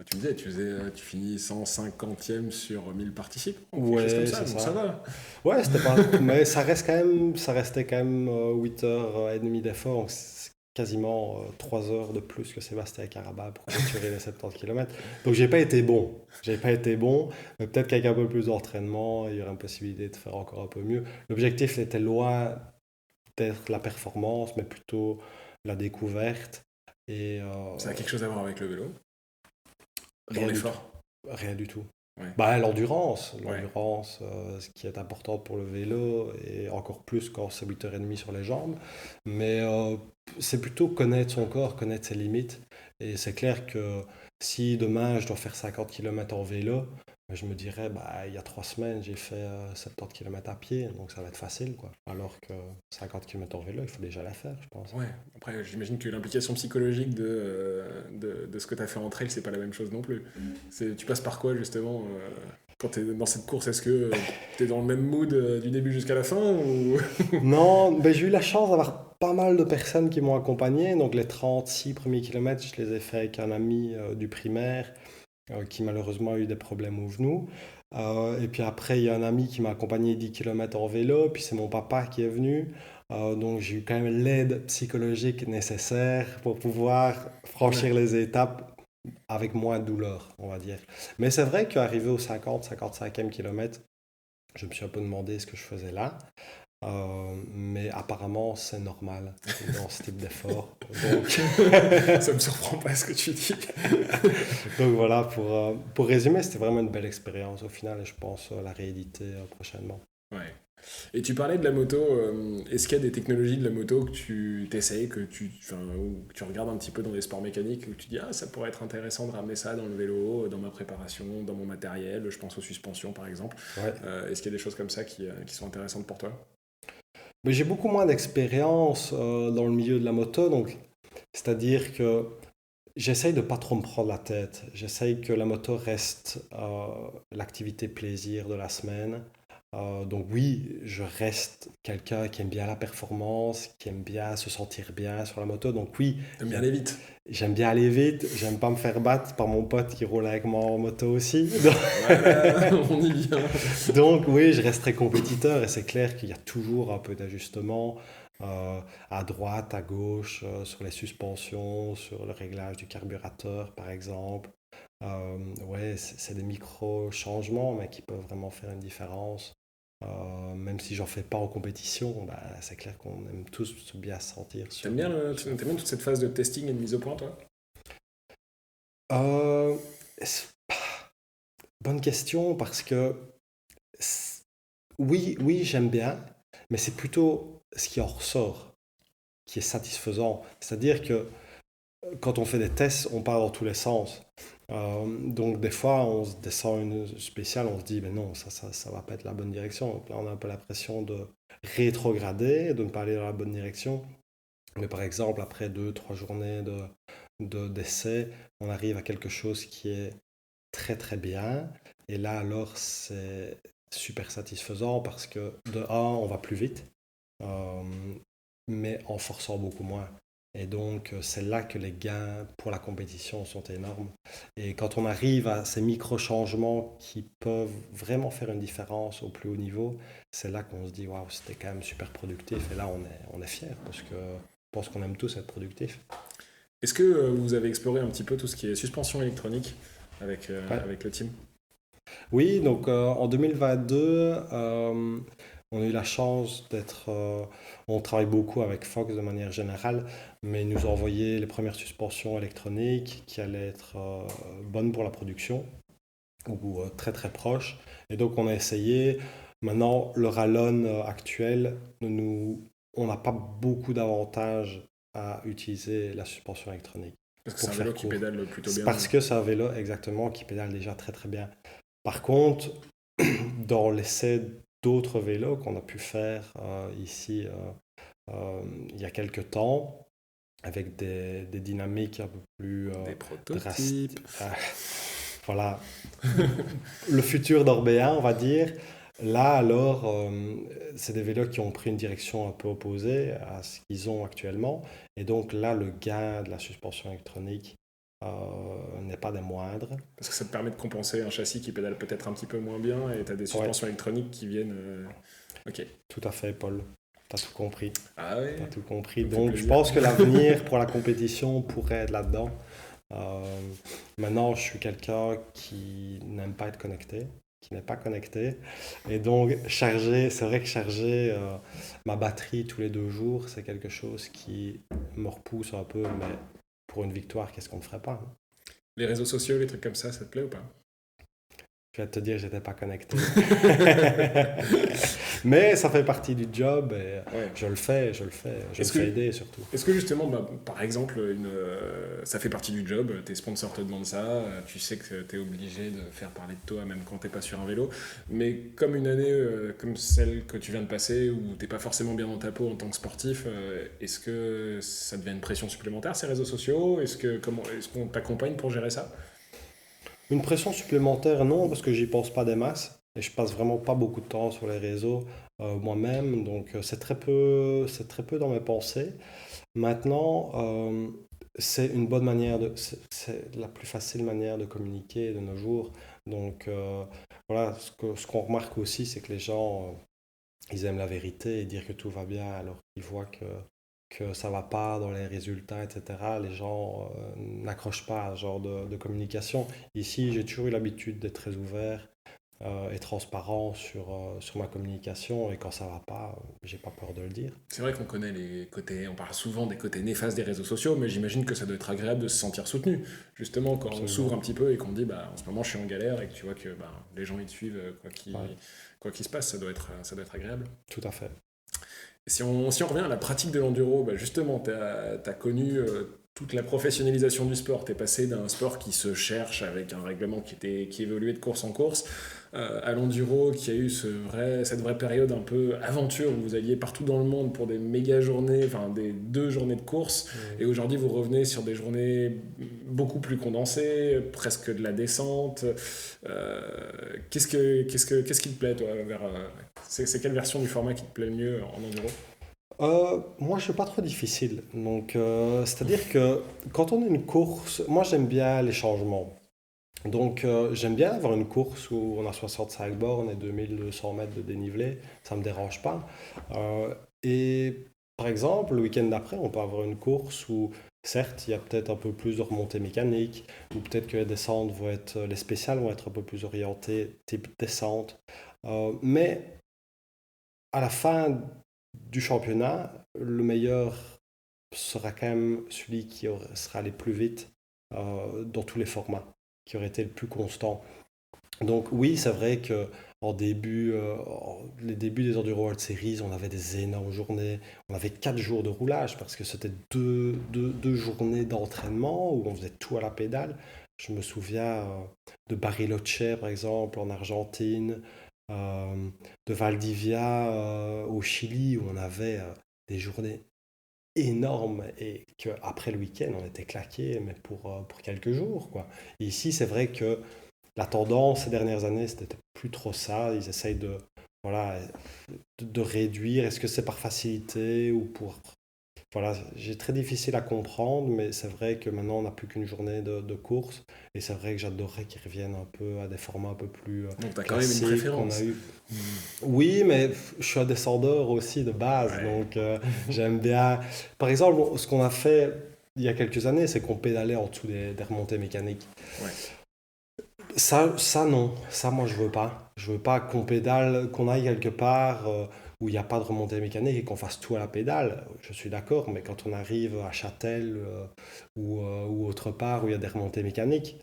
Tu me disais, tu finis 150e sur 1000 participants, quelque chose comme Ouais, ça, c'est donc ça ça. va. Ouais, c'était pas. Mais ça restait quand même 8h30 d'effort, donc c'est quasiment 3 heures de plus que Sébastien Caraba pour clôturer les 70 km. Donc j'ai pas été bon. J'ai pas été bon, mais peut-être qu'avec un peu plus d'entraînement, il y aurait une possibilité de faire encore un peu mieux. L'objectif était loin d'être la performance, mais plutôt la découverte. Et Ça a quelque chose à voir avec le vélo, dans rien du tout. l'effort. Rien du tout. Ouais. Bah, l'endurance, Ouais. ce qui est important pour le vélo, et encore plus quand c'est 8h30 sur les jambes. Mais c'est plutôt connaître son corps, connaître ses limites. Et c'est clair que si demain je dois faire 50 km en vélo, je me dirais, bah, il y a 3 semaines, j'ai fait 70 km à pied, donc ça va être facile, quoi. Alors que 50 km en vélo, il faut déjà la faire, je pense. Ouais, après j'imagine que l'implication psychologique de ce que tu as fait en trail, c'est pas la même chose non plus. Tu passes par quoi justement quand tu es dans cette course? Est-ce que tu es dans le même mood du début jusqu'à la fin ou... Non, ben, j'ai eu la chance d'avoir pas mal de personnes qui m'ont accompagné. Donc les 36 premiers kilomètres, je les ai fait avec un ami du primaire qui malheureusement a eu des problèmes au genou. Et puis après, il y a un ami qui m'a accompagné 10 km en vélo. Puis c'est mon papa qui est venu. Donc j'ai eu quand même l'aide psychologique nécessaire pour pouvoir Ouais. franchir les étapes avec moins de douleur, on va dire. Mais c'est vrai qu'arrivé au 50-55e kilomètre, je me suis un peu demandé ce que je faisais là. Mais apparemment, c'est normal dans ce type d'effort. Donc, Ça me surprend pas ce que tu dis. donc voilà, pour résumer, c'était vraiment une belle expérience au final et je pense la rééditer prochainement. Ouais. Et tu parlais de la moto, est-ce qu'il y a des technologies de la moto que tu t'essayes, ou que tu regardes un petit peu dans les sports mécaniques, où tu dis ah ça pourrait être intéressant de ramener ça dans le vélo, dans ma préparation, dans mon matériel, je pense aux suspensions par exemple. Ouais. Est-ce qu'il y a des choses comme ça qui sont intéressantes pour toi? Mais j'ai beaucoup moins d'expérience dans le milieu de la moto, donc c'est-à-dire que j'essaye de pas trop me prendre la tête. J'essaye que la moto reste l'activité plaisir de la semaine. Donc oui, je reste quelqu'un qui aime bien la performance, qui aime bien se sentir bien sur la moto. Donc oui, T'aimes bien aller vite? j'aime bien aller vite, j'aime pas me faire battre par mon pote qui roule avec moi en moto aussi. Voilà, on y vient. Donc oui, je resterai compétiteur et c'est clair qu'il y a toujours un peu d'ajustement à droite, à gauche, sur les suspensions, sur le réglage du carburateur par exemple. Ouais, c'est des micro-changements mais qui peuvent vraiment faire une différence. Même si j'en fais pas en compétition, bah, c'est clair qu'on aime tous bien se sentir sur, T'aimes bien toute cette phase de testing et de mise au point, toi? Euh, c'est- bonne question parce que c'est- oui, oui, j'aime bien, mais c'est plutôt ce qui en ressort qui est satisfaisant. C'est-à-dire que quand on fait des tests, on part dans tous les sens. Donc des fois, on se descend une spéciale, on se dit, mais non, ça va pas être la bonne direction. Donc là, on a un peu l'impression de rétrograder, de ne pas aller dans la bonne direction. Mais par exemple, après 2, 3 journées d'essai, on arrive à quelque chose qui est très très bien. Et là, alors, c'est super satisfaisant parce que de un, on va plus vite, euh, mais en forçant beaucoup moins. Et donc, c'est là que les gains pour la compétition sont énormes. Et quand on arrive à ces micro-changements qui peuvent vraiment faire une différence au plus haut niveau, c'est là qu'on se dit, waouh, c'était quand même super productif. Et là, on est fiers parce que je pense qu'on aime tous être productifs. Est-ce que vous avez exploré un petit peu tout ce qui est suspension électronique Ouais. avec le team? Oui, donc en 2022, on a eu la chance d'être. On travaille beaucoup avec Fox de manière générale, mais ils nous ont envoyé les premières suspensions électroniques qui allaient être bonnes pour la production, ou très très proches. Et donc on a essayé. Maintenant, le rallon actuel, on n'a pas beaucoup d'avantages à utiliser la suspension électronique. Parce que c'est Pour un vélo faire qui court. pédale plutôt C'est bien. parce que c'est un vélo exactement qui pédale déjà très très bien. Par contre, dans l'essai d'autres vélos qu'on a pu faire ici il y a quelques temps, avec des dynamiques un peu plus Des drastiques. prototypes. Voilà, le futur d'Orbea, on va dire. Là, alors, c'est des vélos qui ont pris une direction un peu opposée à ce qu'ils ont actuellement. Et donc là, le gain de la suspension électronique n'est pas des moindres. Parce que ça te permet de compenser un châssis qui pédale peut-être un petit peu moins bien et tu as des Ouais, suspensions électroniques qui viennent. Ok. tout à fait, Paul. T'as tout compris. Ah ouais, T'as tout compris. ça me fait Donc, je plaisir. pense que l'avenir pour la compétition pourrait être là-dedans. Euh, Maintenant, je suis quelqu'un qui n'aime pas être connecté, qui n'est pas connecté. Et donc, c'est vrai que charger ma batterie tous les 2 jours, c'est quelque chose qui me repousse un peu. Mais pour une victoire, qu'est-ce qu'on ne ferait pas, hein? Les réseaux sociaux, les trucs comme ça te plaît ou pas? Je viens de te dire que j'étais pas connecté. Mais ça fait partie du job et Ouais. je le fais, je le fais. Je me Est-ce que, fais aider surtout. est-ce que justement, par exemple, ça fait partie du job, tes sponsors te demandent ça, tu sais que tu es obligé de faire parler de toi même quand t'es pas sur un vélo, mais comme une année comme celle que tu viens de passer où t'es pas forcément bien dans ta peau en tant que sportif, est-ce que ça devient une pression supplémentaire ces réseaux sociaux? Est-ce qu'on t'accompagne pour gérer ça? Une pression supplémentaire, non, parce que j'y pense pas des masses. Et je passe vraiment pas beaucoup de temps sur les réseaux moi-même. Donc c'est très peu dans mes pensées. Maintenant, c'est une bonne manière c'est la plus facile manière de communiquer de nos jours. Donc voilà, ce qu'on remarque aussi, c'est que les gens, ils aiment la vérité et dire que tout va bien alors qu'ils voient que que ça va pas dans les résultats, etc., les gens n'accrochent pas à ce genre de communication. Ici, j'ai toujours eu l'habitude d'être très ouvert et transparent sur ma communication, et quand ça va pas, j'ai pas peur de le dire. C'est vrai qu'on connaît les côtés, on parle souvent des côtés néfastes des réseaux sociaux, mais j'imagine que ça doit être agréable de se sentir soutenu. Justement, quand on s'ouvre Absolument. un petit peu et qu'on dit, bah, en ce moment je suis en galère et que tu vois que bah, les gens ils te suivent, Ouais, quoi qu'il se passe, ça doit être agréable. tout à fait. Si on revient à la pratique de l'enduro, bah justement, tu as connu toute la professionnalisation du sport. Tu es passé d'un sport qui se cherche avec un règlement qui évoluait de course en course à l'enduro qui a eu cette vraie période un peu aventure où vous alliez partout dans le monde pour des méga journées, enfin des 2 journées de course. Mm. Et aujourd'hui, vous revenez sur des journées beaucoup plus condensées, presque de la descente. Qu'est-ce qui te plaît, toi, c'est quelle version du format qui te plaît le mieux en enduro? Moi, je suis pas trop difficile. Donc, c'est-à-dire que quand on a une course, moi j'aime bien les changements. Donc, j'aime bien avoir une course où on a 65 bornes et 2200 mètres de dénivelé. Ça me dérange pas. Et par exemple, le week-end d'après, on peut avoir une course où, certes, il y a peut-être un peu plus de remontées mécaniques, ou peut-être que les spéciales vont être un peu plus orientées type descente. Mais à la fin du championnat, le meilleur sera quand même celui sera allé plus vite dans tous les formats, qui aurait été le plus constant. Donc oui, c'est vrai que les débuts des Enduro World Series, on avait des énormes journées. On avait 4 jours de roulage parce que c'était deux journées d'entraînement où on faisait tout à la pédale. Je me souviens de Bariloche, par exemple, en Argentine, euh, de Valdivia au Chili, où on avait des journées énormes et qu'après le week-end, on était claqué, mais pour quelques jours, quoi. Et ici, c'est vrai que la tendance ces dernières années, c'était plus trop ça. Ils essayent voilà, de réduire. Est-ce que c'est par facilité ou pour... Voilà, j'ai très difficile à comprendre, mais c'est vrai que maintenant, on n'a plus qu'une journée de course. Et c'est vrai que j'adorerais qu'ils reviennent un peu à des formats un peu plus Donc, tu as quand même une classiques qu'on a préférence. eu. Oui, mais je suis un descendeur aussi de base, Ouais. donc j'aime bien. Par exemple, ce qu'on a fait il y a quelques années, c'est qu'on pédalait en dessous des remontées mécaniques. Ouais. Ça non, ça moi je veux pas. Je veux pas qu'on pédale, qu'on aille quelque part où il n'y a pas de remontée mécanique et qu'on fasse tout à la pédale. Je suis d'accord, mais quand on arrive à Châtel ou autre part où il y a des remontées mécaniques,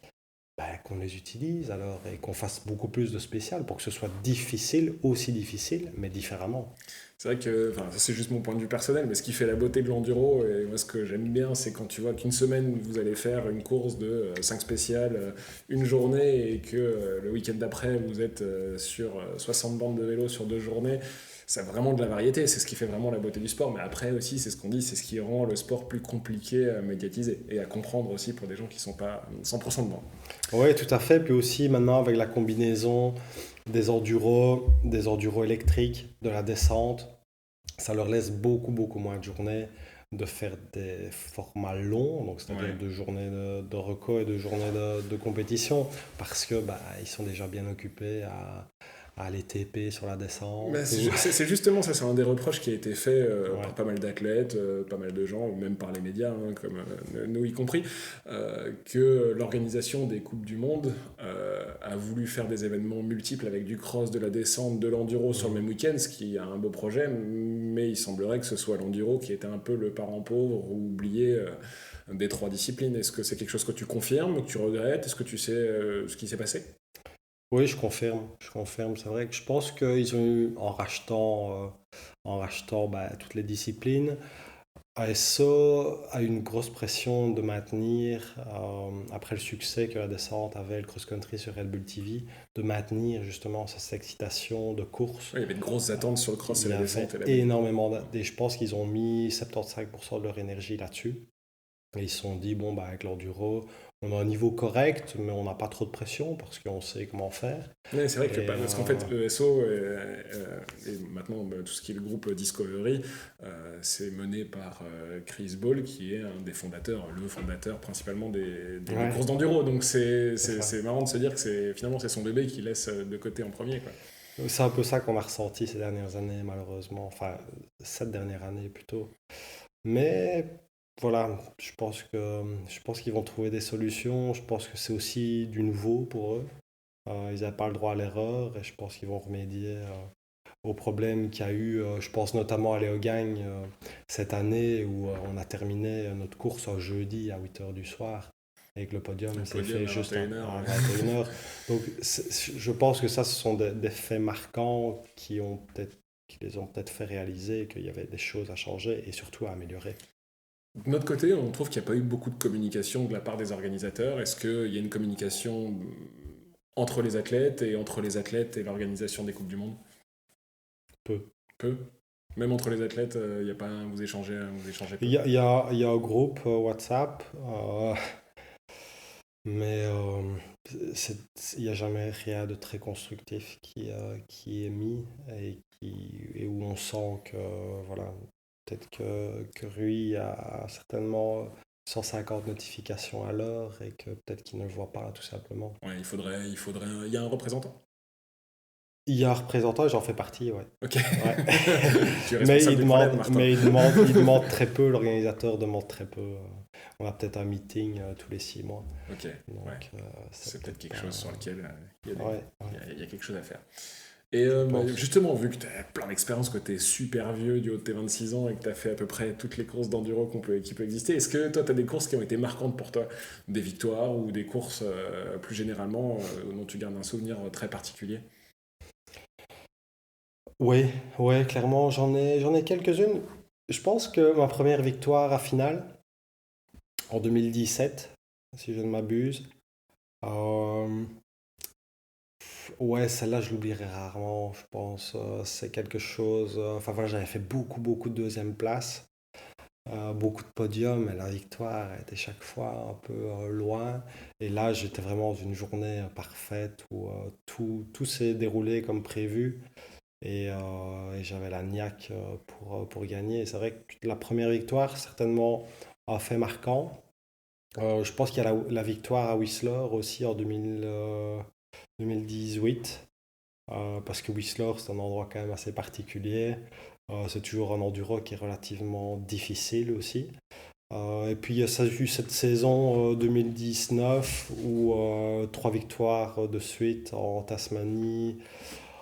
ben, qu'on les utilise alors et qu'on fasse beaucoup plus de spécial pour que ce soit difficile, aussi difficile, mais différemment. C'est vrai que, enfin, ça c'est juste mon point de vue personnel, mais ce qui fait la beauté de l'enduro, et moi ce que j'aime bien, c'est quand tu vois qu'une semaine vous allez faire une course de 5 spéciales, une journée, et que le week-end d'après vous êtes sur 60 bandes de vélo sur 2 journées. Ça a vraiment de la variété, c'est ce qui fait vraiment la beauté du sport, mais après aussi, c'est ce qu'on dit, c'est ce qui rend le sport plus compliqué à médiatiser et à comprendre aussi pour des gens qui sont pas 100% dedans. Oui, tout à fait. Puis aussi maintenant avec la combinaison des enduros électriques, de la descente, ça leur laisse beaucoup moins de journées de faire des formats longs, donc c'est-à-dire Ouais. 2 journées de reco et 2 journées de compétition, parce que bah, ils sont déjà bien occupés à aller TP sur la Bah, descente. c'est justement ça, c'est un des reproches qui a été fait par Ouais, pas mal d'athlètes, pas mal de gens, ou même par les médias, hein, comme nous y compris, que l'organisation des Coupes du Monde a voulu faire des événements multiples avec du cross, de la descente, de l'enduro sur le mhm. même week-end, ce qui est un beau projet, mais il semblerait que ce soit l'enduro qui était un peu le parent pauvre ou oublié des 3 disciplines. Est-ce que c'est quelque chose que tu confirmes, que tu regrettes? Est-ce que tu sais ce qui s'est passé? Oui, je confirme, je confirme. C'est vrai que je pense qu'ils ont eu, en rachetant bah, toutes les disciplines, ASO a eu une grosse pression de maintenir, après le succès que la descente avait, le cross-country sur Red Bull TV, de maintenir justement cette excitation de course. Ouais, il y avait de grosses attentes sur le cross Il et y la avait descente et la baigne. énormément et je pense qu'ils ont mis 75% de leur énergie là-dessus. Et ils se sont dit, bon, bah, avec l'enduro, on a un niveau correct, mais on n'a pas trop de pression parce qu'on sait comment faire. Ouais, c'est vrai que Et parce qu'en fait ESO et maintenant tout ce qui est le groupe Discovery, c'est mené par Chris Ball qui est un des fondateurs, le fondateur principalement des ouais, courses d'enduro. Donc c'est ça. c'est marrant de se dire que finalement c'est son bébé qui laisse de côté en premier, quoi. C'est un peu ça qu'on a ressenti ces dernières années, malheureusement. Enfin, cette dernière année plutôt. Mais voilà, je pense qu'ils vont trouver des solutions. Je pense que c'est aussi du nouveau pour eux. Ils n'avaient pas le droit à l'erreur et je pense qu'ils vont remédier aux problèmes qu'il y a eu. Je pense notamment à Léo Gagne cette année où on a terminé notre course un jeudi à 8 heures du soir et que le Le podium s'est podium fait à juste 21h. à 21 heures. Donc je pense que ça, ce sont des faits marquants qui les ont peut-être fait réaliser qu'il y avait des choses à changer et surtout à améliorer. De notre côté, on trouve qu'il n'y a pas eu beaucoup de communication de la part des organisateurs. Est-ce qu'il y a une communication entre les athlètes et entre les athlètes et l'organisation des Coupes du Monde? Peu. Peu. Même entre les athlètes, il y a pas vous échangez peu. Il y a un groupe WhatsApp, mais c'est- il n'y a jamais rien de très constructif qui est mis et où on sent que, voilà, peut-être que Rui a certainement 150 notifications à l'heure et que peut-être qu'il ne le voit pas tout simplement. Ouais, il y a un représentant. Il y a un représentant et j'en fais partie, ouais. Ok. Ouais. Tu es responsable du problème, Martin. Il demande très peu, l'organisateur demande très peu. On a peut-être un meeting tous les 6 mois. Ok, ouais. Donc, C'est c'est peut-être peut-être quelque pas. chose sur lequel Ouais, il y a quelque chose à faire. Et je pense. justement, vu que tu as plein d'expérience, que tu es super vieux du haut de tes 26 ans et que tu as fait à peu près toutes les courses d'enduro qui peut exister, est-ce que toi, tu as des courses qui ont été marquantes pour toi? Des victoires ou des courses plus généralement dont tu gardes un souvenir très particulier? Oui, ouais, clairement, j'en ai quelques-unes. Je pense que ma première victoire à finale, en 2017, si je ne m'abuse, euh, ouais, celle-là, je l'oublierai rarement, je pense. C'est quelque chose. Enfin, voilà, j'avais fait beaucoup de deuxième place. Beaucoup de podiums, et la victoire était chaque fois un peu loin. Et là, j'étais vraiment dans une journée parfaite où tout s'est déroulé comme prévu et j'avais la niaque pour gagner. Et c'est vrai que la première victoire, certainement, a fait marquant. Je pense qu'il y a la victoire à Whistler aussi en 2018. Parce que Whistler, c'est un endroit quand même assez particulier. C'est toujours un enduro qui est relativement difficile aussi. Et puis il y a eu cette saison 2019 où 3 victoires de suite en Tasmanie,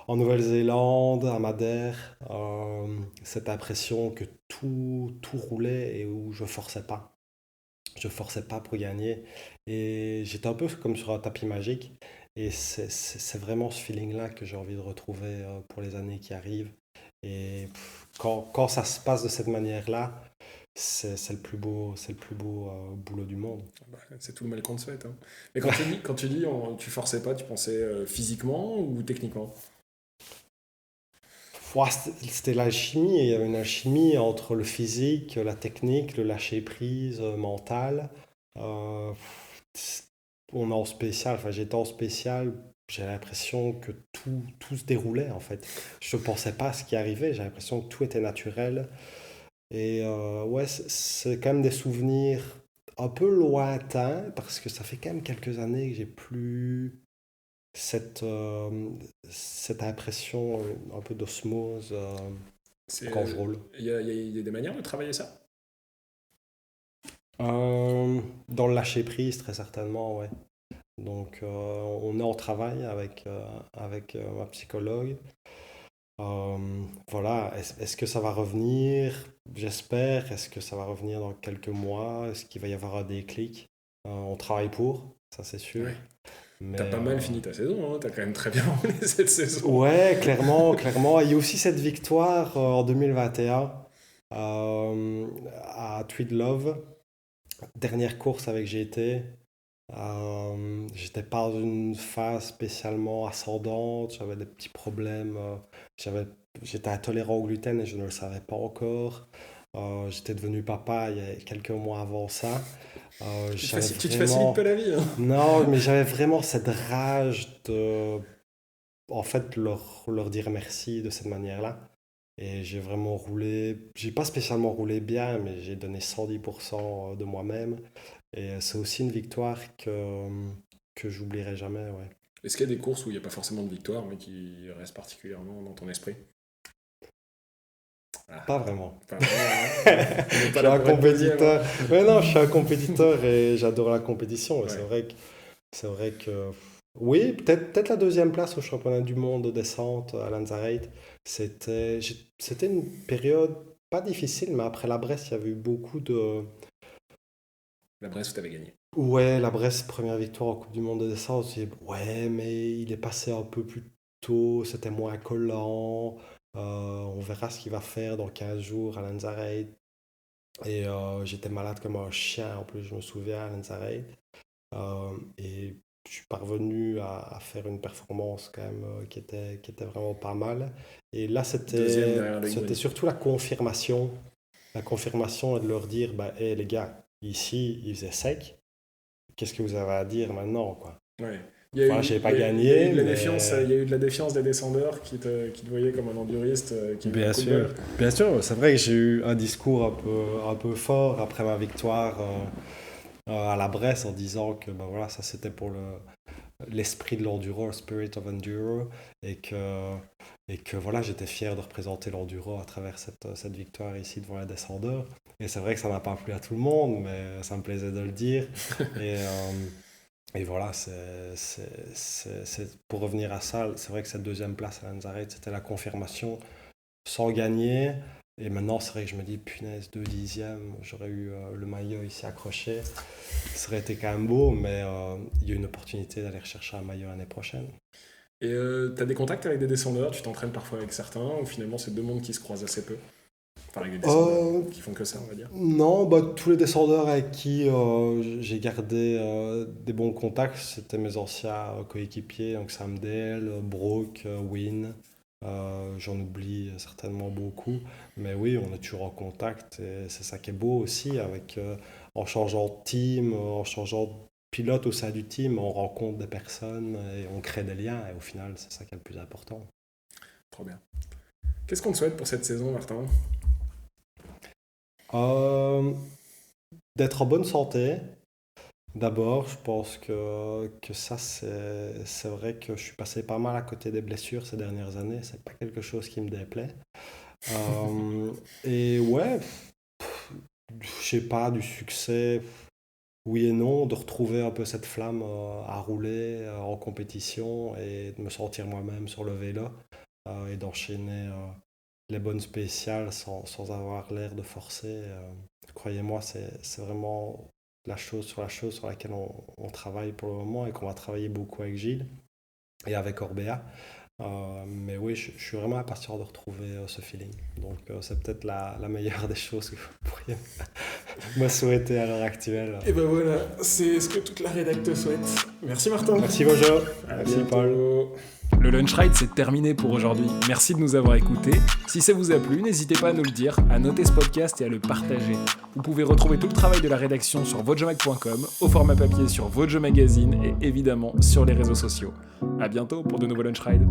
en Nouvelle-Zélande, à Madère. Cette impression que tout roulait et où je forçais pas. Je forçais pas pour gagner. Et j'étais un peu comme sur un tapis magique. Et c'est vraiment ce feeling-là que j'ai envie de retrouver pour les années qui arrivent. Et quand ça se passe de cette manière-là, c'est le plus beau boulot du monde. Bah, c'est tout le mal qu'on te souhaite, hein. Mais quand tu dis tu forçais pas, tu pensais physiquement ou techniquement? Ouah, c'était l'alchimie, et il y avait une alchimie entre le physique, la technique, le lâcher-prise mental. Euh, on est en spécial, enfin j'étais en spécial, j'ai l'impression que tout se déroulait en fait. Je ne pensais pas à ce qui arrivait, j'ai l'impression que tout était naturel. Et ouais, c'est quand même des souvenirs un peu lointains, parce que ça fait quand même quelques années que j'ai plus cette, cette impression un peu d'osmose C'est, quand je roule. il y a des manières de travailler ça? Dans le lâcher prise, très certainement, ouais. Donc, on est en travail avec ma psychologue. Voilà, est-ce que ça va revenir? J'espère. Est-ce que ça va revenir dans quelques mois? Est-ce qu'il va y avoir un déclic? On travaille pour, ça c'est sûr. Ouais. T'as Mais pas mal fini ta saison, hein. T'as quand même très bien roulé cette saison. ouais, clairement, clairement. Il y a aussi cette victoire en 2021 à Tweed Love, dernière course avec GT. J'étais pas dans une phase spécialement ascendante, j'avais des petits problèmes. J'avais, j'étais intolérant au gluten et je ne le savais pas encore. J'étais devenu papa il y a quelques mois avant ça. J'avais Tu te facilites vraiment. pas la vie, hein. Non, mais j'avais vraiment cette rage de, en fait, leur dire merci de cette manière-là. Et j'ai vraiment roulé, j'ai pas spécialement roulé bien, mais j'ai donné 110% de moi-même. Et c'est aussi une victoire que j'oublierai jamais, ouais. Est-ce qu'il y a des courses où il n'y a pas forcément de victoire, mais qui restent particulièrement dans ton esprit? Pas vraiment. Pas vraiment, hein. On n'est Je pas suis là un pour être deuxième, compétiteur. hein. Mais non, je suis un compétiteur et j'adore la compétition. Et Ouais. c'est vrai que oui, peut-être la deuxième place au championnat du monde de descente à Lanzarote. C'était une période pas difficile, mais après la Bresse, il y avait eu beaucoup de. La Bresse où t'avais gagné. Ouais, la Bresse, première victoire en Coupe du Monde de descente. Je dis, ouais, mais il est passé un peu plus tôt, c'était moins collant. On verra ce qu'il va faire dans 15 jours à Lanzarote. Et j'étais malade comme un chien, en plus, je me souviens, à Lanzarote. Et je suis parvenu à faire une performance quand même qui était vraiment pas mal. Et là, Deuxième c'était derrière le c'était Green. surtout la confirmation. La confirmation et de leur dire, bah, hé les gars, ici, il faisait sec. Qu'est-ce que vous avez à dire maintenant, quoi? Ouais. Voilà, j'ai pas Il y a eu gagné, de la mais défiance, il y a eu de la défiance des descendeurs qui te voyaient comme un enduriste qui a eu un coup de bol. bien sûr, c'est vrai que j'ai eu un discours un peu fort après ma victoire à la Bresse en disant que ben voilà, ça c'était pour l'esprit de l'enduro, le spirit of enduro, et que voilà, j'étais fier de représenter l'enduro à travers cette victoire ici devant les descendeurs. Et c'est vrai que ça n'a pas plu à tout le monde, mais ça me plaisait de le dire. Et, et voilà, pour revenir à ça, c'est vrai que cette deuxième place à Lanzarote, c'était la confirmation sans gagner. Et maintenant, c'est vrai que je me dis, punaise, 2/10, j'aurais eu le maillot ici accroché. Ça aurait été quand même beau, mais il y a une opportunité d'aller rechercher un maillot l'année prochaine. Et t'as des contacts avec des descendeurs, tu t'entraînes parfois avec certains, ou finalement c'est deux mondes qui se croisent assez peu. Enfin, avec des descendeurs qui font que ça, on va dire. Non, bah, tous les descendeurs avec qui j'ai gardé des bons contacts, c'était mes anciens coéquipiers, donc Sam Dale, Brooke, Win. J'en oublie certainement beaucoup, mais oui, on est toujours en contact et c'est ça qui est beau aussi, en changeant de team, en changeant de pilote au sein du team, on rencontre des personnes et on crée des liens et au final, c'est ça qui est le plus important. Trop bien. Qu'est-ce qu'on te souhaite pour cette saison, Martin? Euh, D'être en bonne santé. D'abord, je pense que ça, c'est vrai que je suis passé pas mal à côté des blessures ces dernières années. C'est pas quelque chose qui me déplaît. Et ouais, je sais pas, du succès, oui et non, de retrouver un peu cette flamme à rouler en compétition et de me sentir moi-même sur le vélo et d'enchaîner les bonnes spéciales sans avoir l'air de forcer. Croyez-moi, c'est vraiment la chose sur laquelle on travaille pour le moment et qu'on va travailler beaucoup avec Gilles et avec Orbea. Mais oui, je suis vraiment impatient de retrouver ce feeling. Donc c'est peut-être la meilleure des choses que vous pourriez me souhaiter à l'heure actuelle. Et ben voilà, c'est ce que toute la rédac te souhaite. Merci Martin. Merci Bojo. À Merci bientôt. Paul. Le Lunch Ride, c'est terminé pour aujourd'hui. Merci de nous avoir écoutés. Si ça vous a plu, n'hésitez pas à nous le dire, à noter ce podcast et à le partager. Vous pouvez retrouver tout le travail de la rédaction sur vojomag.com, au format papier sur Vojo Magazine et évidemment sur les réseaux sociaux. À bientôt pour de nouveaux Lunch Rides.